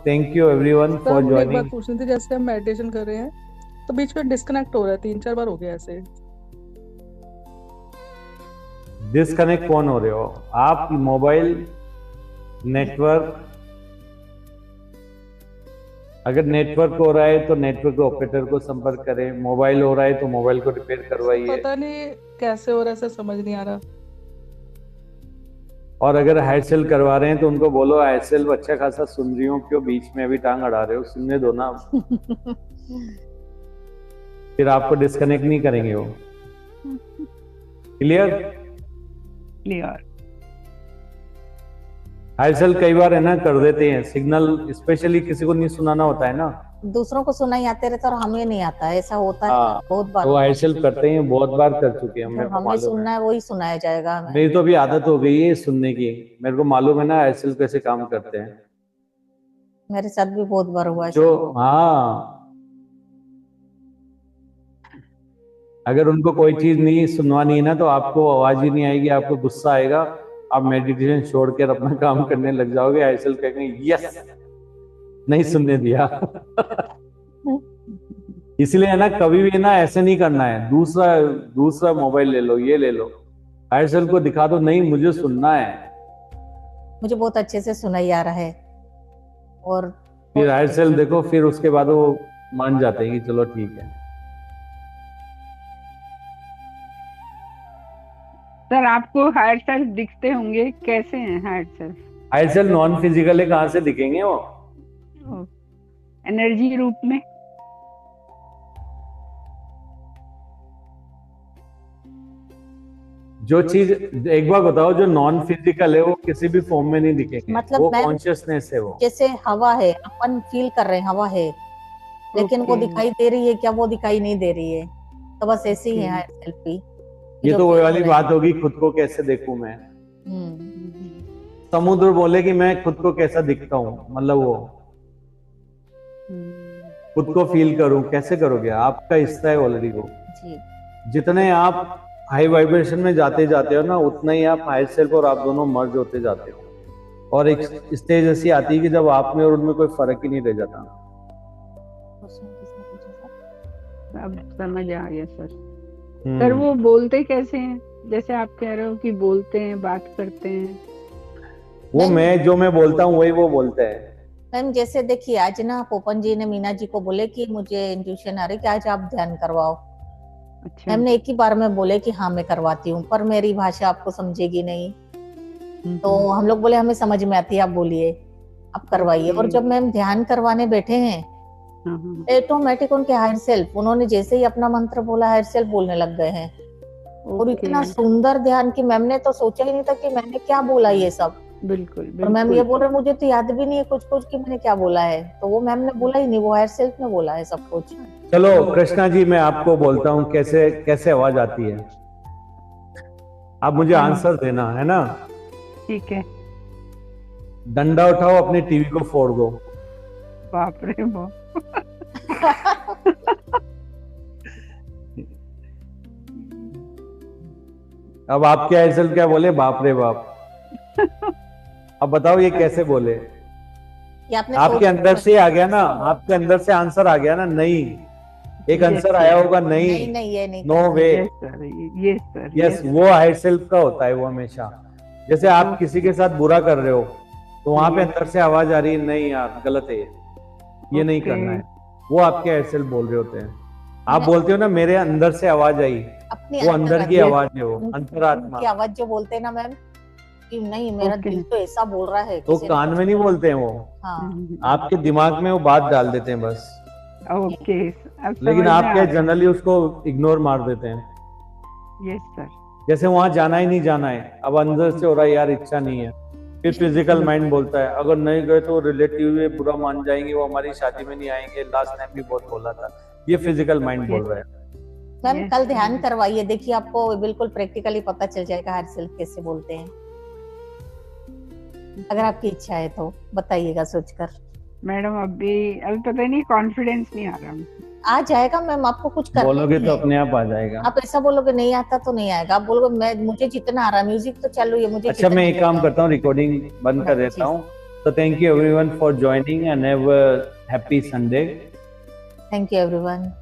thank you everyone sir for मुझे एक बात ज्वाइनिंग। पूछनी थी, जैसे हम मेडिटेशन कर रहे हैं तो बीच में डिस्कनेक्ट हो रहा है, 3-4 बार हो गया ऐसे। डिस्कनेक्ट कौन हो रहे हो आप? मोबाइल नेटवर्क, अगर नेटवर्क हो रहा है तो नेटवर्क ऑपरेटर को संपर्क करें, मोबाइल हो रहा है तो मोबाइल को रिपेयर करवाइए। पता नहीं कैसे हो रहा है सर, समझ नहीं आ रहा। और अगर हायर सेल करवा रहे हैं तो उनको बोलो हायर सेल अच्छा खासा सुन रही हूँ, क्यों बीच में अभी टांग अड़ा रहे हो, सुनने दो ना। फिर आपको डिस्कनेक्ट नहीं करेंगे वो। क्लियर? क्लियर। हायर सेल कई बार है ना कर देते हैं सिग्नल, स्पेशली किसी को नहीं सुनाना होता है ना, दूसरों को सुनाई आते रहता और हमें नहीं आता है, ऐसा होता है हाँ, बहुत बार। तो हायर सेल करते हैं, बहुत बार कर चुके हैं, मेरे को हमें मालूम सुनना है। है वही सुनाया जाएगा हमें। मेरी तो अभी आदत हो गई है सुनने की, मेरे को मालूम है ना हायर सेल कैसे काम करते हैं। मेरे साथ भी बहुत बार हुआ है। जो हाँ, अगर उनको कोई चीज नहीं सुनवानी है ना तो आपको आवाज ही नहीं आएगी, आपको गुस्सा आएगा, आप मेडिटेशन छोड़कर अपना काम करने लग जाओगे। ऐसे कहेंगे यस, नहीं सुनने दिया। इसलिए है ना, कभी भी ना ऐसे नहीं करना है, दूसरा मोबाइल ले लो, ये ले लो, हायर को दिखा दो, नहीं मुझे सुनना है। मुझे बहुत अच्छे से सुनाई आ रहा है। और फिर हायर देखो, फिर उसके बाद वो मान जाते हैं कि चलो ठीक है। सर आपको हायर सेल्फ दिखते होंगे, कैसे हैं higher self? Higher self non physical है, कहाँ से दिखेंगे वो? एनर्जी रूप में। जो चीज, एक बार बताओ, जो नॉन फिजिकल है वो किसी भी फॉर्म में नहीं दिखेंगे, मतलब वो कॉन्शियसनेस है। वो जैसे हवा है, अपन फील कर रहे हैं हवा है, लेकिन वो दिखाई दे रही है क्या? वो दिखाई नहीं दे रही है, तो बस ऐसे ही है हायर सेल्फ भी। ये तो वही वाली बात होगी, खुद को कैसे देखूं मैं। समुद्र बोले कि मैं खुद को कैसा दिखता हूँ, मतलब वो खुद को फील करूं, कैसे करोगे? आपका हिस्सा है ऑलरेडी वो। जितने आप हाई वाइब्रेशन में जाते जाते हो ना, उतना ही आप हायर सेल्फ और आप दोनों मर्ज होते जाते हो, और एक स्टेज ऐसी आती है कि जब आप में और उनमें कोई फर्क ही नहीं रह जाता। अब समझ आ गया सर। सर वो बोलते कैसे हैं, जैसे आप कह रहे हो कि बोलते हैं, बात करते हैं? वो मैं बोलता हूँ वही वो बोलते हैं। मैम जैसे देखिए, आज ना पोपन जी ने मीना जी को बोले कि मुझे इंट्यूशन आ रही कि आज आप ध्यान करवाओ। अच्छा। मैम ने एक ही बार में बोले कि हाँ मैं करवाती हूँ, पर मेरी भाषा आपको समझेगी नहीं, तो हम लोग बोले हमें समझ में आती है, आप बोलिए, आप करवाइए। और जब मैम ध्यान करवाने बैठे हैं, ऑटोमेटिक उनके हायर सेल्फ, उन्होंने जैसे ही अपना मंत्र बोला, हायर सेल्फ बोलने लग गए हैं। और इतना सुंदर ध्यान कि मैम ने तो सोचा ही नहीं था कि मैंने क्या बोला ये सब। बिल्कुल। और मैम ये बोल रहे मुझे तो याद भी नहीं है कुछ कि मैंने क्या बोला है, तो वो मैम ने बोला ही नहीं, वो हायर सेल्फ ने बोला है सब कुछ। चलो कृष्णा जी, मैं आपको बोलता हूँ कैसे कैसे आवाज आती है, आप मुझे आंसर देना है ना? ठीक है। डंडा उठाओ, अपने टीवी को फोड़ दो। बाप रे बाप। अब आपके हायर क्या बोले? बाप रे बाप। अब बताओ ये कैसे बोले? आपके अंदर से आ गया ना, आपके अंदर से आंसर आ गया ना? नहीं, एक आंसर आया होगा, नहीं, नो वे। यस, वो हायर सेल्फ का होता है वो हमेशा। जैसे आप किसी के साथ बुरा कर रहे हो तो वहां पे अंदर से आवाज आ रही है, नहीं यार गलत है ये नहीं करना है, वो आपके हायर सेल्फ बोल रहे होते हैं। आप बोलते हो ना मेरे अंदर से आवाज आई, वो अंदर की आवाज है, वो अंतरात्मा की आवाज जो बोलते हैं ना मैम, कि नहीं मेरा दिल तो ऐसा बोल रहा है, तो कान में नहीं बोलते हैं वो, आपके दिमाग में वो बात डाल देते हैं बस। ओके। लेकिन आप क्या जनरली उसको इग्नोर मार देते हैं। Yes sir. जैसे वहां जाना ही नहीं जाना है, अब अंदर से हो रहा है यार इच्छा नहीं है, फिर फिजिकल माइंड बोलता है अगर नहीं गए तो रिलेटिव में बुरा मान जाएंगे, वो हमारी शादी में नहीं आएंगे, लास्ट टाइम भी बहुत बोला था, ये फिजिकल माइंड बोल रहा है। मैम कल ध्यान करवाइए, देखिए आपको बिल्कुल प्रैक्टिकली पता चल जाएगा हायर सेल्फ कैसे बोलते हैं। अगर आपकी इच्छा है तो बताइएगा सोचकर। मैडम अभी पता नहीं, कॉन्फिडेंस नहीं आ रहा। आ जाएगा मैम, आपको कुछ करना बोलोगे तो अपने आप आ जाएगा। आप ऐसा बोलोगे नहीं आता तो नहीं आएगा, आप बोलोगे मुझे जितना आ रहा, म्यूजिक तो चालू है मुझे। अच्छा मैं एक काम करता हूँ, रिकॉर्डिंग बंद कर देता हूँ, So thank you everyone for joining and have a happy Sunday. Thank you everyone.